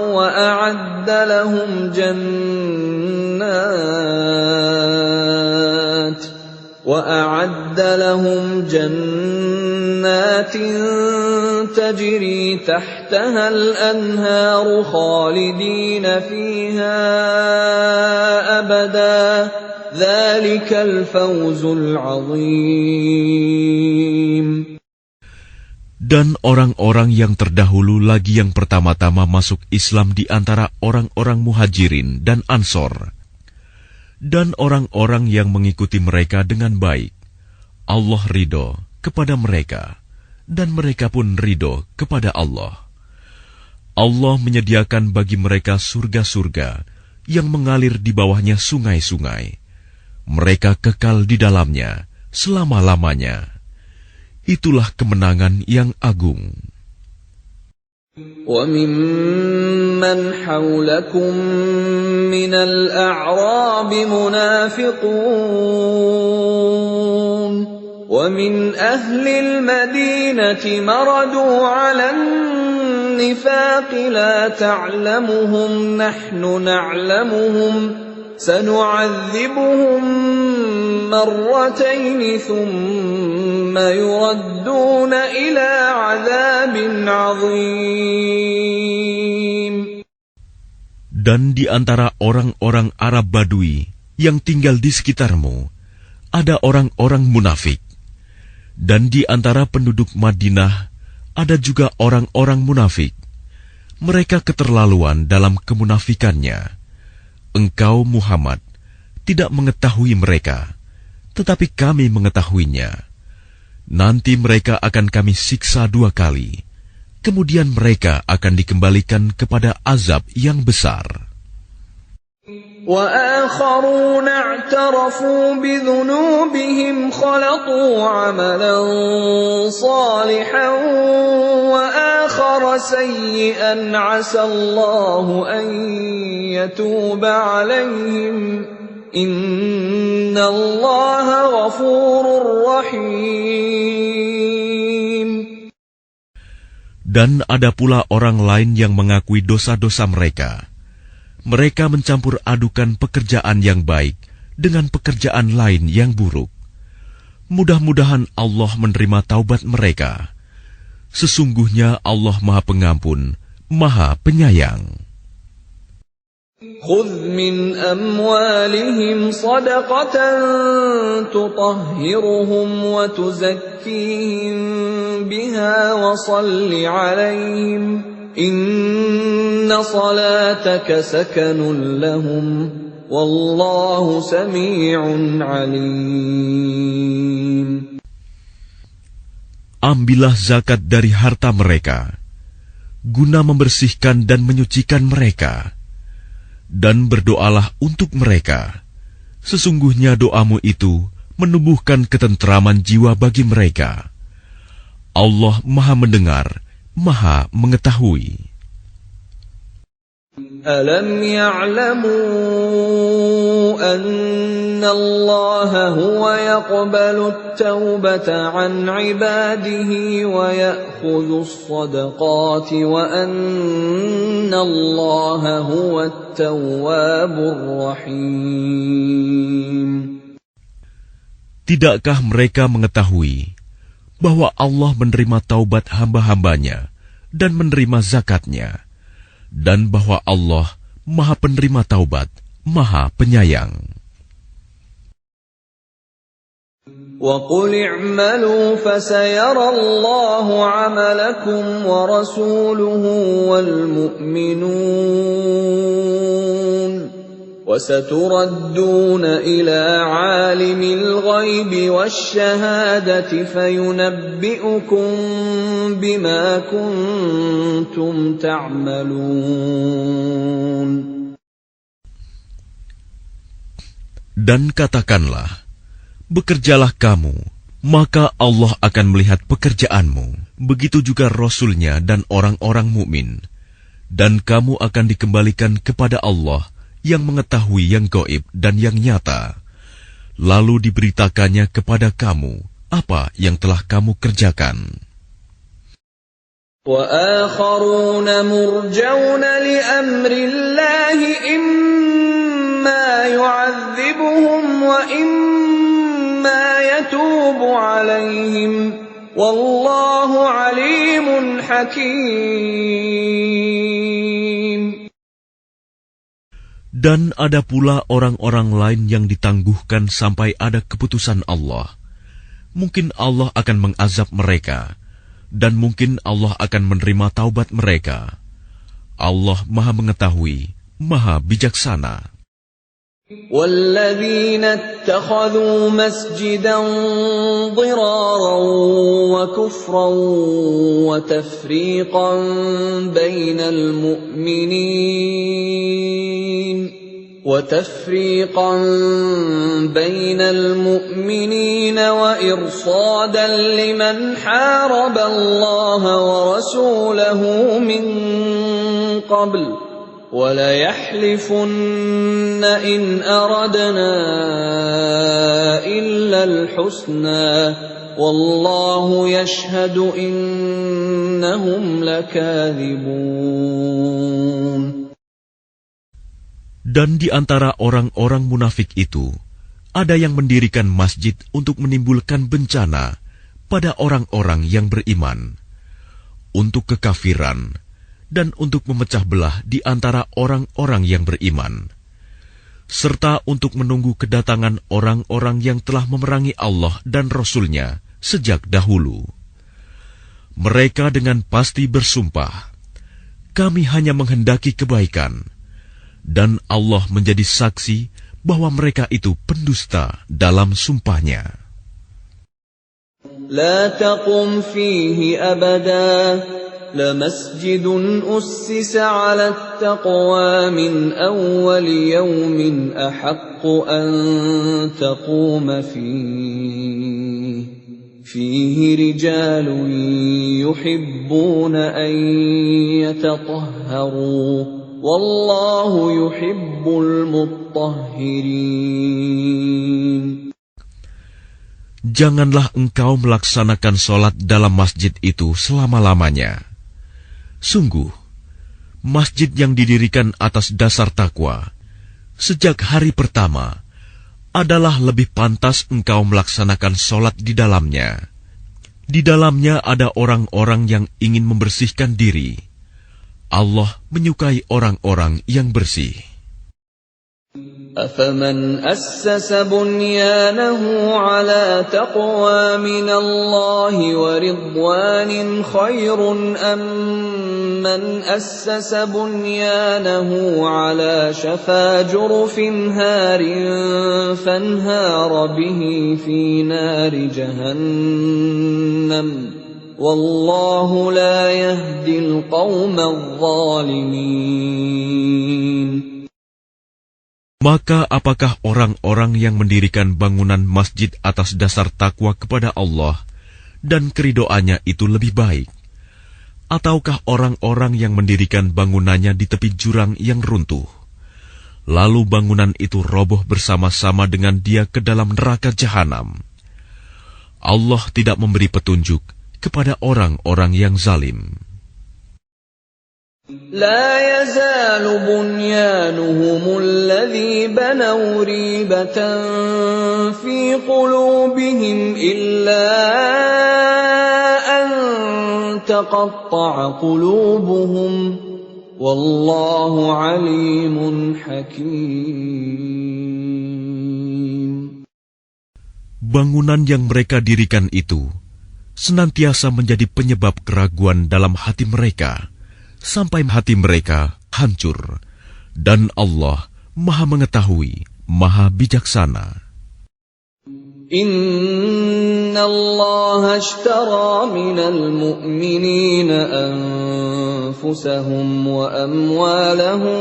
وَأَعَدَّ لهم جنات تجري تحتها الأنهار خالدين فيها أبدا ذلك الفوز العظيم. Dan orang-orang yang terdahulu lagi yang pertama-tama masuk Islam di antara orang-orang Muhajirin dan Ansor, dan orang-orang yang mengikuti mereka dengan baik, Allah ridho kepada mereka, dan mereka pun ridho kepada Allah. Allah menyediakan bagi mereka surga-surga yang mengalir di bawahnya sungai-sungai. Mereka kekal di dalamnya selama-lamanya. Itulah kemenangan yang agung. وَمِمَّنْ حَوْلَكُمْ مِنَ الْأَعْرَابِ مُنَافِقُونَ وَمِنْ أَهْلِ الْمَدِينَةِ مَرَدُوا عَلَى النِّفَاقِ لَا تَعْلَمُهُمْ نَحْنُ نَعْلَمُهُمْ سَنُعَذِّبُهُمْ مرتين ثم يردون إلى عذاب عظيم. Dan di antara orang-orang Arab Badui yang tinggal di sekitarmu, ada orang-orang munafik. Dan di antara penduduk Madinah, ada juga orang-orang munafik. Mereka keterlaluan dalam kemunafikannya. Engkau, Muhammad, tidak mengetahui mereka, tetapi kami mengetahuinya. Nanti mereka akan kami siksa 2 kali. Kemudian mereka akan dikembalikan kepada azab yang besar. وَآخَرُونَ اعْتَرَفُوا بِذُنُوبِهِمْ خَلَطُوا عَمَلًا صَالِحًا وَآخَرَ سَيِّئًا عَسَى اللَّهُ أَن يَتُوبَ عَلَيْهِمْ إِنَّ اللَّهَ غَفُورٌ رَّحِيمٌ. Dan ada pula orang lain yang mengakui dosa-dosa mereka. Mereka mencampur adukan pekerjaan yang baik dengan pekerjaan lain yang buruk. Mudah-mudahan Allah menerima taubat mereka. Sesungguhnya Allah Maha Pengampun, Maha Penyayang. خُذْ مِنْ أَمْوَالِهِمْ صَدَقَةً تُطَهِّرُهُمْ وَتُزَكِّيهِمْ بِهَا وَصَلِّ عَلَيْهِمْ إِنَّ صَلَاتَكَ سَكَنٌ لَهُمْ وَاللَّهُ سَمِيعٌ عَلِيمٌ. Ambillah zakat dari harta mereka, guna membersihkan dan menyucikan mereka. Dan berdoalah untuk mereka. Sesungguhnya doamu itu menumbuhkan ketentraman jiwa bagi mereka. Allah Maha Mendengar, Maha Mengetahui. Alam ya'lamu anna Allah huwa yaqbalu at-taubata 'an 'ibadihi wa ya'khudhu as-sadaqati wa anna Allah huwa at-tawwabur rahim. Tidakkah mereka mengetahui bahwa Allah menerima taubat hamba-hambanya dan menerima zakatnya, dan bahwa Allah Maha Penerima Taubat, Maha Penyayang. وَقُلِ اعْمَلُوا فَسَيَرَى اللَّهُ عَمَلَكُمْ وَرَسُولُهُ وَالْمُؤْمِنُونَ وَسَتُرَدُّونَ إِلَى عَالِمِ الْغَيْبِ وَالشَّهَادَةِ فَيُنَبِّئُكُم بِمَا كُنتُمْ تَعْمَلُونَ. Dan katakanlah, bekerjalah kamu, maka Allah akan melihat pekerjaanmu. Begitu juga Rasul-Nya dan orang-orang mukmin. Dan kamu akan dikembalikan kepada Allah yang mengetahui yang gaib dan yang nyata. Lalu diberitakannya kepada kamu apa yang telah kamu kerjakan. وَآخَرُونَ مُرْجَوْنَ لِأَمْرِ اللَّهِ إِمَّا يُعَذِّبُهُمْ وَإِمَّا يَتُوبُ عَلَيْهِمْ وَاللَّهُ عَلِيمٌ حَكِيمٌ. Dan ada pula orang-orang lain yang ditangguhkan sampai ada keputusan Allah. Mungkin Allah akan mengazab mereka, dan mungkin Allah akan menerima taubat mereka. Allah Maha Mengetahui, Maha Bijaksana. وَالَّذِينَ اتَّخَذُوا مَسْجِدًا ضِرَارًا وَكُفْرًا وَتَفْرِيقًا بَيْنَ الْمُؤْمِنِينَ وَإِرْصَادًا لِمَنْ حَارَبَ اللَّهَ وَرَسُولَهُ مِنْ قَبْلُ وَلَيَحْلِفُنَّ إِنْ أَرَدْنَا إِلَّا الْحُسْنَى وَاللَّهُ يَشْهَدُ إِنَّهُمْ لَكَاذِبُونَ. Dan di antara orang-orang munafik itu, ada yang mendirikan masjid untuk menimbulkan bencana pada orang-orang yang beriman, untuk kekafiran, dan untuk memecah belah di antara orang-orang yang beriman, serta untuk menunggu kedatangan orang-orang yang telah memerangi Allah dan Rasul-Nya sejak dahulu. Mereka dengan pasti bersumpah, kami hanya menghendaki kebaikan, dan Allah menjadi saksi bahwa mereka itu pendusta dalam sumpahnya. La taqum fihi abada لمسجد أسس على التقوى من أول يوم أحق أن تقوم فيه رجال يحبون أن يتطهروا والله يحب المطهرين. Janganlah engkau melaksanakan sholat dalam masjid itu selama-lamanya. Sungguh, masjid yang didirikan atas dasar takwa sejak hari pertama adalah lebih pantas engkau melaksanakan sholat di dalamnya. Di dalamnya ada orang-orang yang ingin membersihkan diri. Allah menyukai orang-orang yang bersih. أَفَمَنْ أَسَّسَ بُنْيَانَهُ عَلَى تَقْوَى مِنَ اللَّهِ وَرِضْوَانٍ خَيْرٌ أَمْ مَنْ أَسَّسَ بُنْيَانَهُ عَلَى شَفَا جُرُفٍ هَارٍ فَانْهَارَ بِهِ فِي نَارِ جَهَنَّمَ وَاللَّهُ لَا يَهْدِي الْقَوْمَ الظَّالِمِينَ. Maka apakah orang-orang yang mendirikan bangunan masjid atas dasar takwa kepada Allah dan keridoannya itu lebih baik? Ataukah orang-orang yang mendirikan bangunannya di tepi jurang yang runtuh, lalu bangunan itu roboh bersama-sama dengan dia ke dalam neraka jahanam? Allah tidak memberi petunjuk kepada orang-orang yang zalim. لا يزال بنيانهم الذي بنوا ريبة في قلوبهم إلا أن تقطع قلوبهم والله عليم حكيم. Bangunan yang mereka dirikan itu senantiasa menjadi penyebab keraguan dalam hati mereka, sampai hati mereka hancur, dan Allah Maha Mengetahui, Maha Bijaksana. Inna Allah ashtara minal mu'minina anfusahum wa amwalahum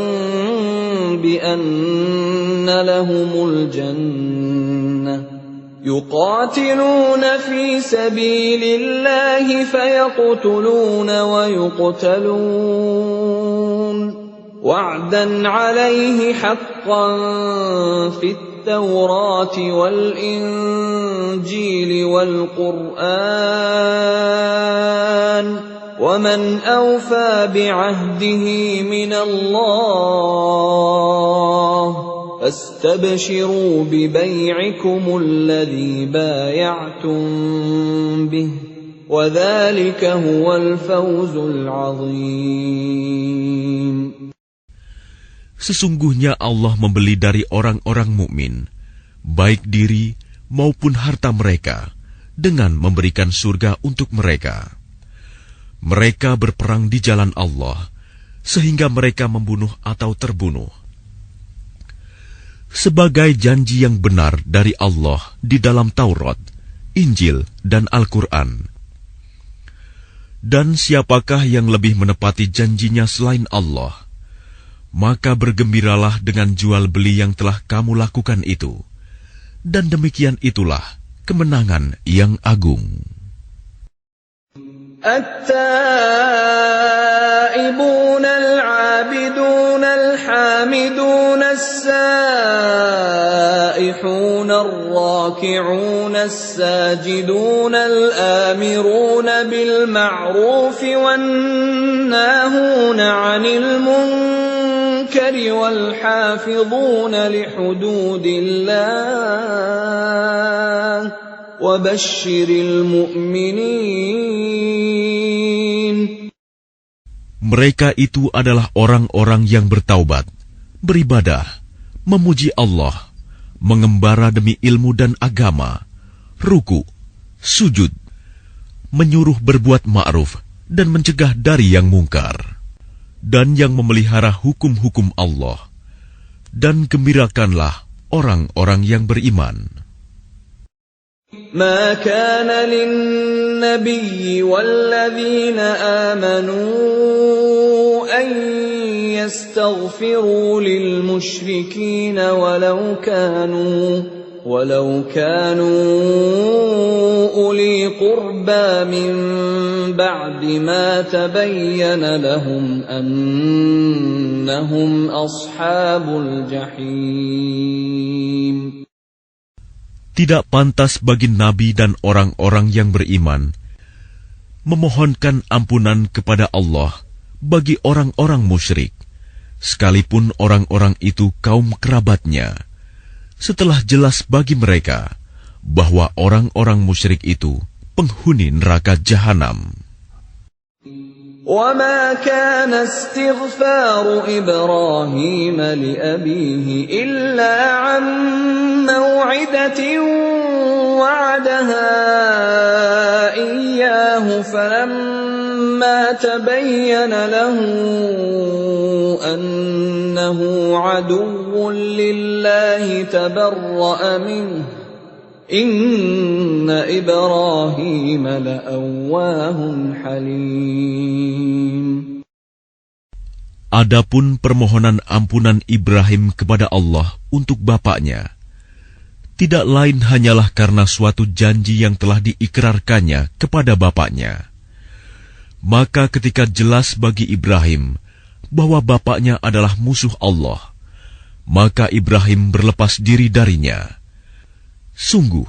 bi anna lahumul jannah. يقاتلون في سبيل الله فيقتلون ويقتلون وعدا عليه حقا في التوراة والإنجيل والقرآن ومن أوفى بعهده من الله فاستبشروا ببيعكم الذي بايعتم به وذلك هو الفوز العظيم. Sesungguhnya Allah membeli dari orang-orang mukmin, baik diri maupun harta mereka, dengan memberikan surga untuk mereka. Mereka berperang di jalan Allah, sehingga mereka membunuh atau terbunuh. Sebagai janji yang benar dari Allah di dalam Taurat, Injil, dan Al-Quran. Dan siapakah yang lebih menepati janjinya selain Allah? Maka bergembiralah dengan jual beli yang telah kamu lakukan itu. Dan demikian itulah kemenangan yang agung. التائبون العابدون الحامدون السائحون الراكعون الساجدون الآمرون بالمعروف والناهون عن المنكر والحافظون لحدود الله وبشر المؤمنين. Mereka itu adalah orang-orang yang bertaubat, beribadah, memuji Allah, mengembara demi ilmu dan agama, ruku, sujud, menyuruh berbuat ma'ruf dan mencegah dari yang mungkar, dan yang memelihara hukum-hukum Allah. Dan gembirakanlah orang-orang yang beriman. ما كان للنبي والذين آمنوا أن يستغفروا للمشركين ولو كانوا أولي قربى من بعد ما تبين لهم أنهم أصحاب الجحيم. Tidak pantas bagi Nabi dan orang-orang yang beriman memohonkan ampunan kepada Allah bagi orang-orang musyrik, sekalipun orang-orang itu kaum kerabatnya, setelah jelas bagi mereka bahwa orang-orang musyrik itu penghuni neraka jahanam. وَمَا كَانَ اسْتِغْفَارُ إِبْرَاهِيمَ لِأَبِيهِ إِلَّا عَن مَّوْعِدَةٍ وَعَدَهَا إِيَّاهُ فَلَمَّا تَبَيَّنَ لَهُ أَنَّهُ عَدُوٌّ لِّلَّهِ تَبَرَّأَ مِنْهُ Inna Ibrahim la'awwahun halim. Adapun permohonan ampunan Ibrahim kepada Allah untuk bapaknya, tidak lain hanyalah karena suatu janji yang telah diikrarkannya kepada bapaknya. Maka ketika jelas bagi Ibrahim bahwa bapaknya adalah musuh Allah, maka Ibrahim berlepas diri darinya. Sungguh,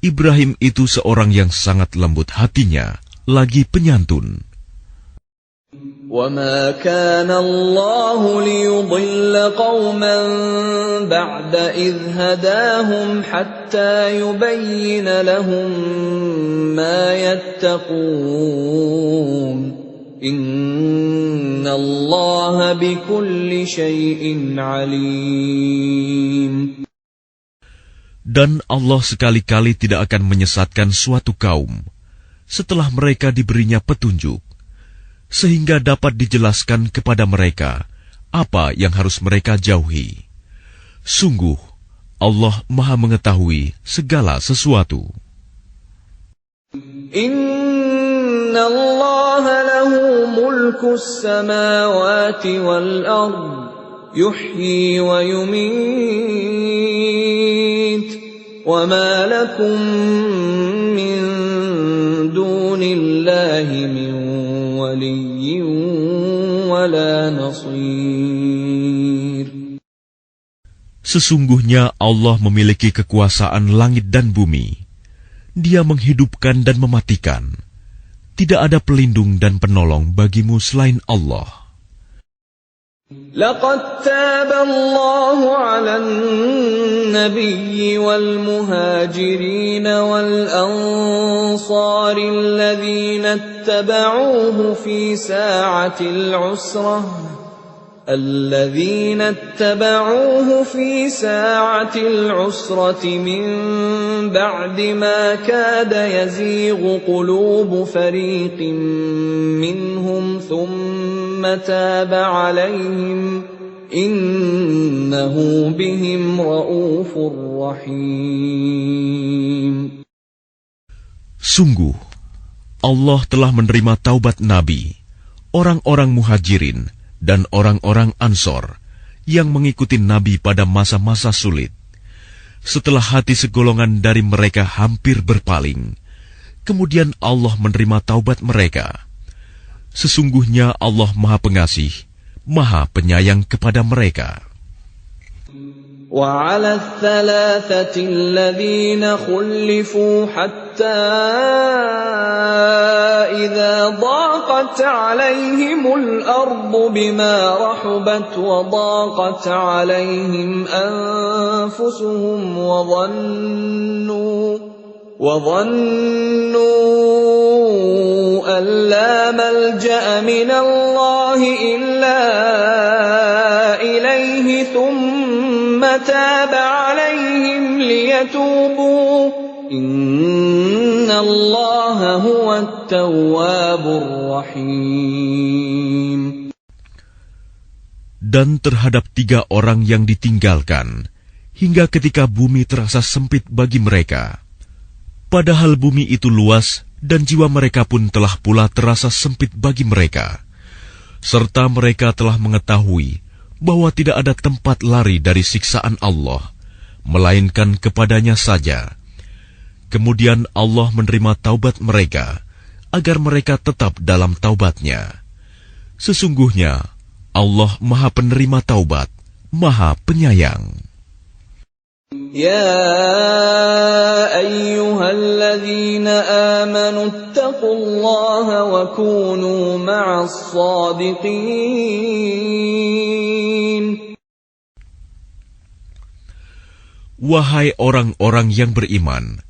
Ibrahim itu seorang yang sangat lembut hatinya, lagi penyantun. وَمَا كَانَ اللَّهُ لِيُضِلَّ قَوْمًا بَعْدَ إِذْ هَدَاهُمْ حَتَّى يُبَيِّنَ لَهُم مَّا يَتَّقُونَ إِنَّ اللَّهَ بِكُلِّ شَيْءٍ عَلِيمٌ. Dan Allah sekali-kali tidak akan menyesatkan suatu kaum setelah mereka diberinya petunjuk, sehingga dapat dijelaskan kepada mereka apa yang harus mereka jauhi. Sungguh, Allah Maha Mengetahui segala sesuatu. Inna Allah lahu mulkus samawati wal ard, yuhyi wa yumit, wa ma lakum min dunillahi min waliyyin wala nasir. Sesungguhnya Allah memiliki kekuasaan langit dan bumi. Dia menghidupkan dan mematikan. Tidak ada pelindung dan penolong bagimu selain Allah. لقد تاب الله على النبي والمهاجرين والأنصار الذين اتبعوه في ساعة العسرة من بعد ما كاد يزيغ قلوب فريق منهم ثم تاب عليهم إنه بهم رءوف رحيم. Sungguh, Allah telah menerima taubat Nabi, orang-orang muhajirin, dan orang-orang Ansor yang mengikuti Nabi pada masa-masa sulit. Setelah hati segolongan dari mereka hampir berpaling, kemudian Allah menerima taubat mereka. Sesungguhnya Allah Maha Pengasih, Maha Penyayang kepada mereka. وعلى الثلاثة الذين خلفوا حتى إذا ضاقت عليهم الأرض بما رحبت وضاقت عليهم أنفسهم وظنوا أن لا ملجأ من الله إلا إليه ثم تاب عليهم ليتوبوا إن الله هو التواب الرحيم. Dan terhadap 3 orang yang ditinggalkan, hingga ketika bumi terasa sempit bagi mereka. Padahal bumi itu luas, dan jiwa mereka pun telah pula terasa sempit bagi mereka. Serta mereka telah mengetahui bahwa tidak ada tempat lari dari siksaan Allah, melainkan kepadanya saja. Kemudian Allah menerima taubat mereka, agar mereka tetap dalam taubatnya. Sesungguhnya, Allah Maha Penerima Taubat, Maha Penyayang. Ya ayyuhalladzina amanu ittaqullaha wa kunu ma'as shadiqin. Wahai orang-orang yang beriman,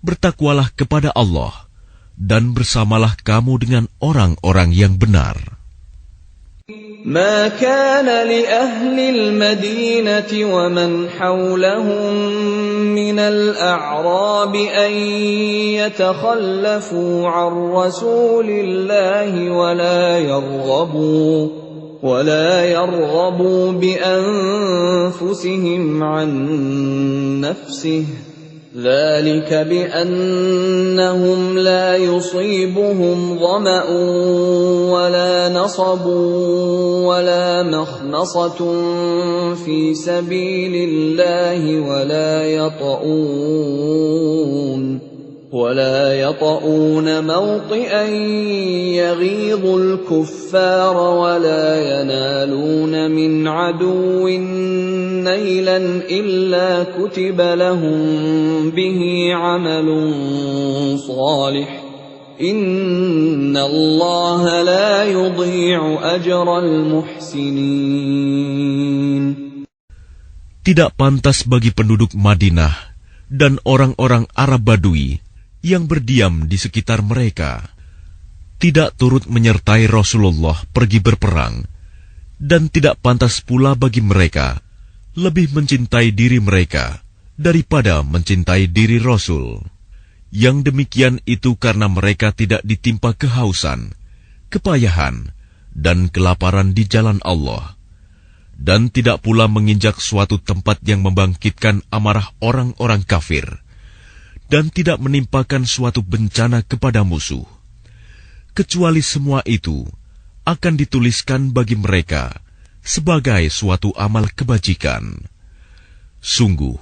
bertakwalah kepada Allah, dan bersamalah kamu dengan orang-orang yang benar. ما كان لأهل المدينة ومن حولهم من الأعراب أن يتخلفوا عن رسول الله ولا يرغبوا بأنفسهم عن نفسه ذلك بأنهم لا يصيبهم ظمأ ولا نصب ولا مخمصة في سبيل الله ولا يطؤون موطئا يغيظ الكفار ولا ينالون من عدو نيلا إلا كتب لهم به عمل صالح إن الله لا يضيع أجر المحسنين. Tidak pantas bagi penduduk Madinah dan orang-orang Arab Badui yang berdiam di sekitar mereka, tidak turut menyertai Rasulullah pergi berperang, dan tidak pantas pula bagi mereka lebih mencintai diri mereka daripada mencintai diri Rasul. Yang demikian itu karena mereka tidak ditimpa kehausan, kepayahan, dan kelaparan di jalan Allah, dan tidak pula menginjak suatu tempat yang membangkitkan amarah orang-orang kafir, dan tidak menimpakan suatu bencana kepada musuh, kecuali semua itu akan dituliskan bagi mereka sebagai suatu amal kebajikan. Sungguh,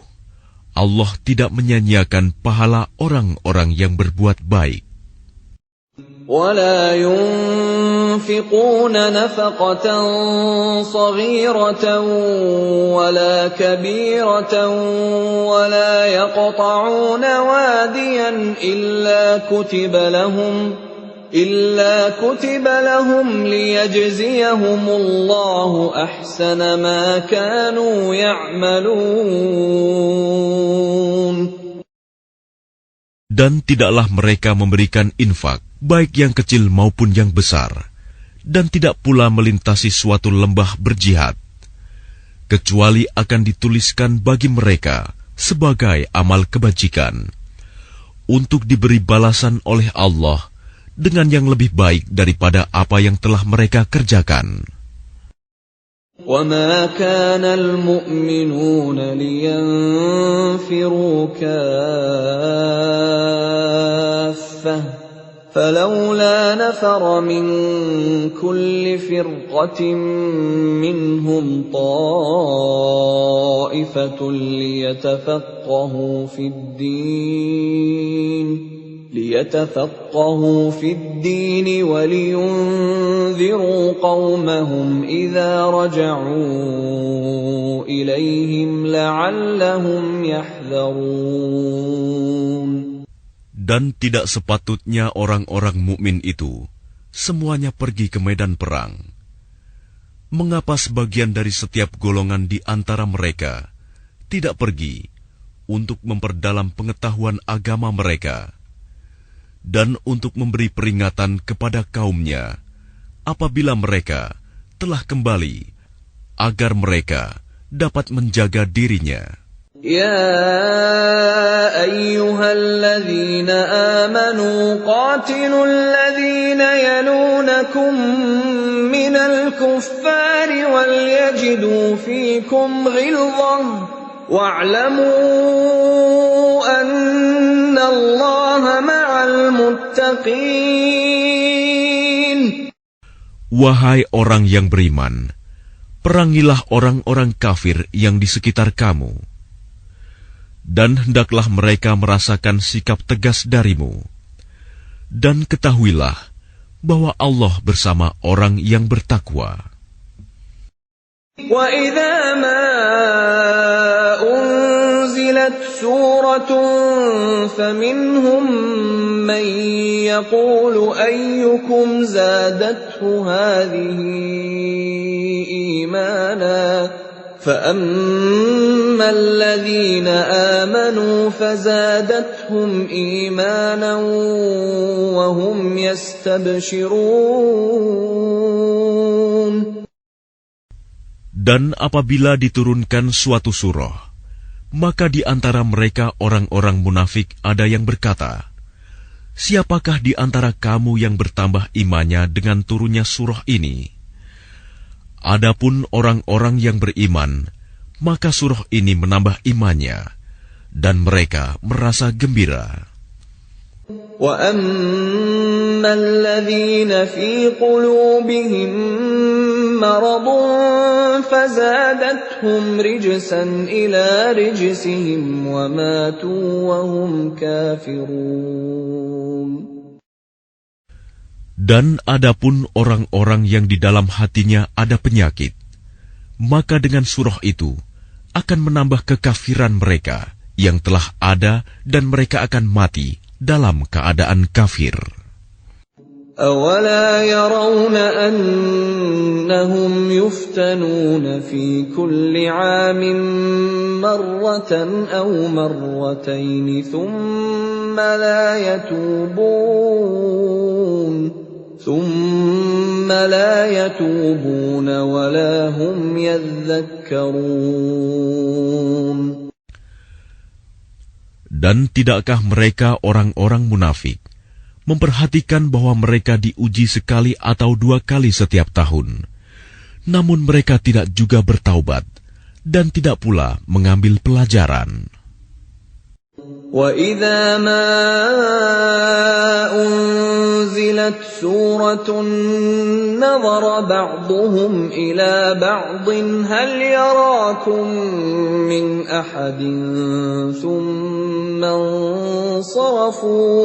Allah tidak menyanyiakan pahala orang-orang yang berbuat baik. ولا ينفقون نفقة صغيرة ولا كبيرة ولا يقطعون واديا إلا كتب لهم ليجزيهم الله أحسن ما كانوا يعملون. Dan tidaklah mereka memberikan infak, baik yang kecil maupun yang besar, dan tidak pula melintasi suatu lembah berjihad, kecuali akan dituliskan bagi mereka sebagai amal kebajikan, untuk diberi balasan oleh Allah dengan yang lebih baik daripada apa yang telah mereka kerjakan. وَمَا كَانَ الْمُؤْمِنُونَ لِيَنْفِرُوا كَافَّةً فَلَوْلَا نَفَرَ مِنْ كُلِّ فِرْقَةٍ مِّنْهُمْ طَائِفَةٌ ليتفقهوا في الدين ولينذروا قومهم إذا رجعوا إليهم لعلهم يحذرون. Dan tidak sepatutnya orang-orang mukmin itu semuanya pergi ke medan perang. Mengapa sebagian dari setiap golongan di antara mereka tidak pergi untuk memperdalam pengetahuan agama mereka, dan untuk memberi peringatan kepada kaumnya apabila mereka telah kembali, agar mereka dapat menjaga dirinya. Ya ayyuhalladzina amanu qatilul ladzina yalunakum minal kuffari wal yajidu fikum ghilzah wa'lamu anna Allaha ma'al muttaqin. Wahai orang yang beriman, perangilah orang-orang kafir yang di sekitar kamu, dan hendaklah mereka merasakan sikap tegas darimu. Dan ketahuilah bahwa Allah bersama orang yang bertakwa. Wa idza ma unzilat suratun faminhum man yaqulu ayyukum zadathu hadhihi imana فَأَمَّا الَّذِينَ آمَنُوا فَزَادَتْهُمْ إِيمَانًا وَهُمْ يَسْتَبْشِرُونَ. Dan apabila diturunkan suatu surah, maka di antara mereka orang-orang munafik ada yang berkata, "Siapakah di antara kamu yang bertambah imannya dengan turunnya surah ini?" Adapun orang-orang yang beriman, maka surah ini menambah imannya, dan mereka merasa gembira. وَأَمَّا الَّذِينَ فِي قُلُوبِهِم مَّرَضٌ فَزَادَتْهُمْ رِجْسًا إِلَىٰ رِجْسِهِمْ وَمَاتُوا وَهُمْ كَافِرُونَ. Dan adapun orang-orang yang di dalam hatinya ada penyakit, maka dengan surah itu akan menambah kekafiran mereka yang telah ada dan mereka akan mati dalam keadaan kafir. أَوَلَا يَرَوْنَ أَنَّهُمْ يُفْتَنُونَ فِي كُلِّ عَامٍ مَّرَّةً أَوْ مَرَّتَيْنِ ثُمَّ لَا يَتُوبُونَ وَلَا هُمْ يَذَّكَّرُونَ. Dan tidakkah mereka orang-orang munafik memperhatikan bahwa mereka diuji sekali atau 2 kali setiap tahun, namun mereka tidak juga bertaubat dan tidak pula mengambil pelajaran. وَإِذَا مَا أُنزِلَتْ سُورَةٌ نَظَرَ بَعْضُهُمْ إِلَى بَعْضٍ هَلْ يَرَاكُمْ مِنْ أَحَدٍ ثُمَّ انصَرَفُوا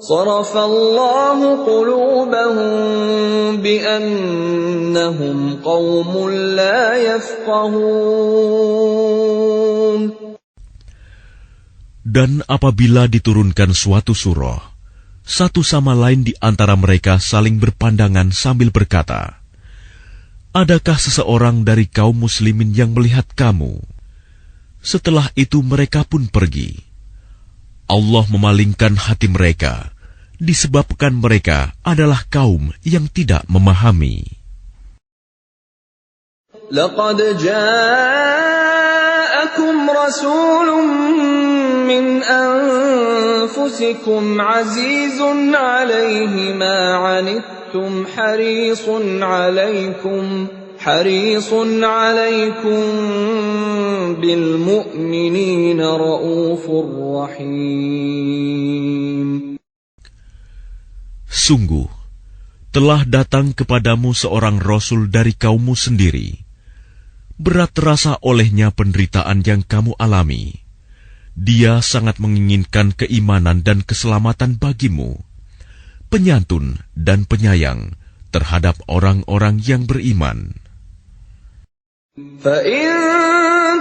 صَرَفَ اللَّهُ قُلُوبَهُم بِأَنَّهُمْ قَوْمٌ لَّا يَفْقَهُونَ. Dan apabila diturunkan suatu surah, satu sama lain di antara mereka saling berpandangan sambil berkata, "Adakah seseorang dari kaum muslimin yang melihat kamu?" Setelah itu mereka pun pergi. Allah memalingkan hati mereka, disebabkan mereka adalah kaum yang tidak memahami. لَقَدْ جَاءَكُمْ رَسُولٌ مِّنْ أَنفُسِكُمْ عَزِيزٌ عَلَيْهِ مَا عَنِتُّمْ حَرِيصٌ عَلَيْكُمْ بِالْمُؤْمِنِينَ رَءُوفٌ رَّحِيمٌ. Sungguh, telah datang kepadamu seorang Rasul dari kaummu sendiri. Berat terasa olehnya penderitaan yang kamu alami. Dia sangat menginginkan keimanan dan keselamatan bagimu, penyantun dan penyayang terhadap orang-orang yang beriman. فَإِن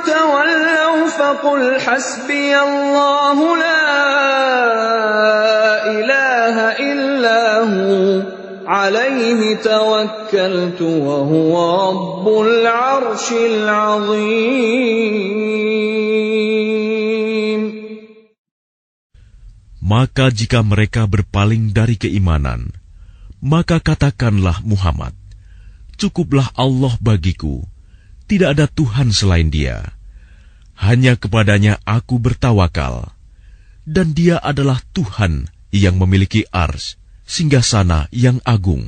تَوَلَّوْا فَقُلْ حَسْبِيَ اللَّهُ لَا إِلَٰهَ إِلَّا هُوَ عَلَيْهِ تَوَكَّلْتُ وَهُوَ رَبُّ الْعَرْشِ الْعَظِيمِ. Maka jika mereka berpaling dari keimanan, maka katakanlah Muhammad, "Cukuplah Allah bagiku, tidak ada Tuhan selain Dia. Hanya kepadanya aku bertawakal, dan Dia adalah Tuhan yang memiliki arsy, singgasana yang agung."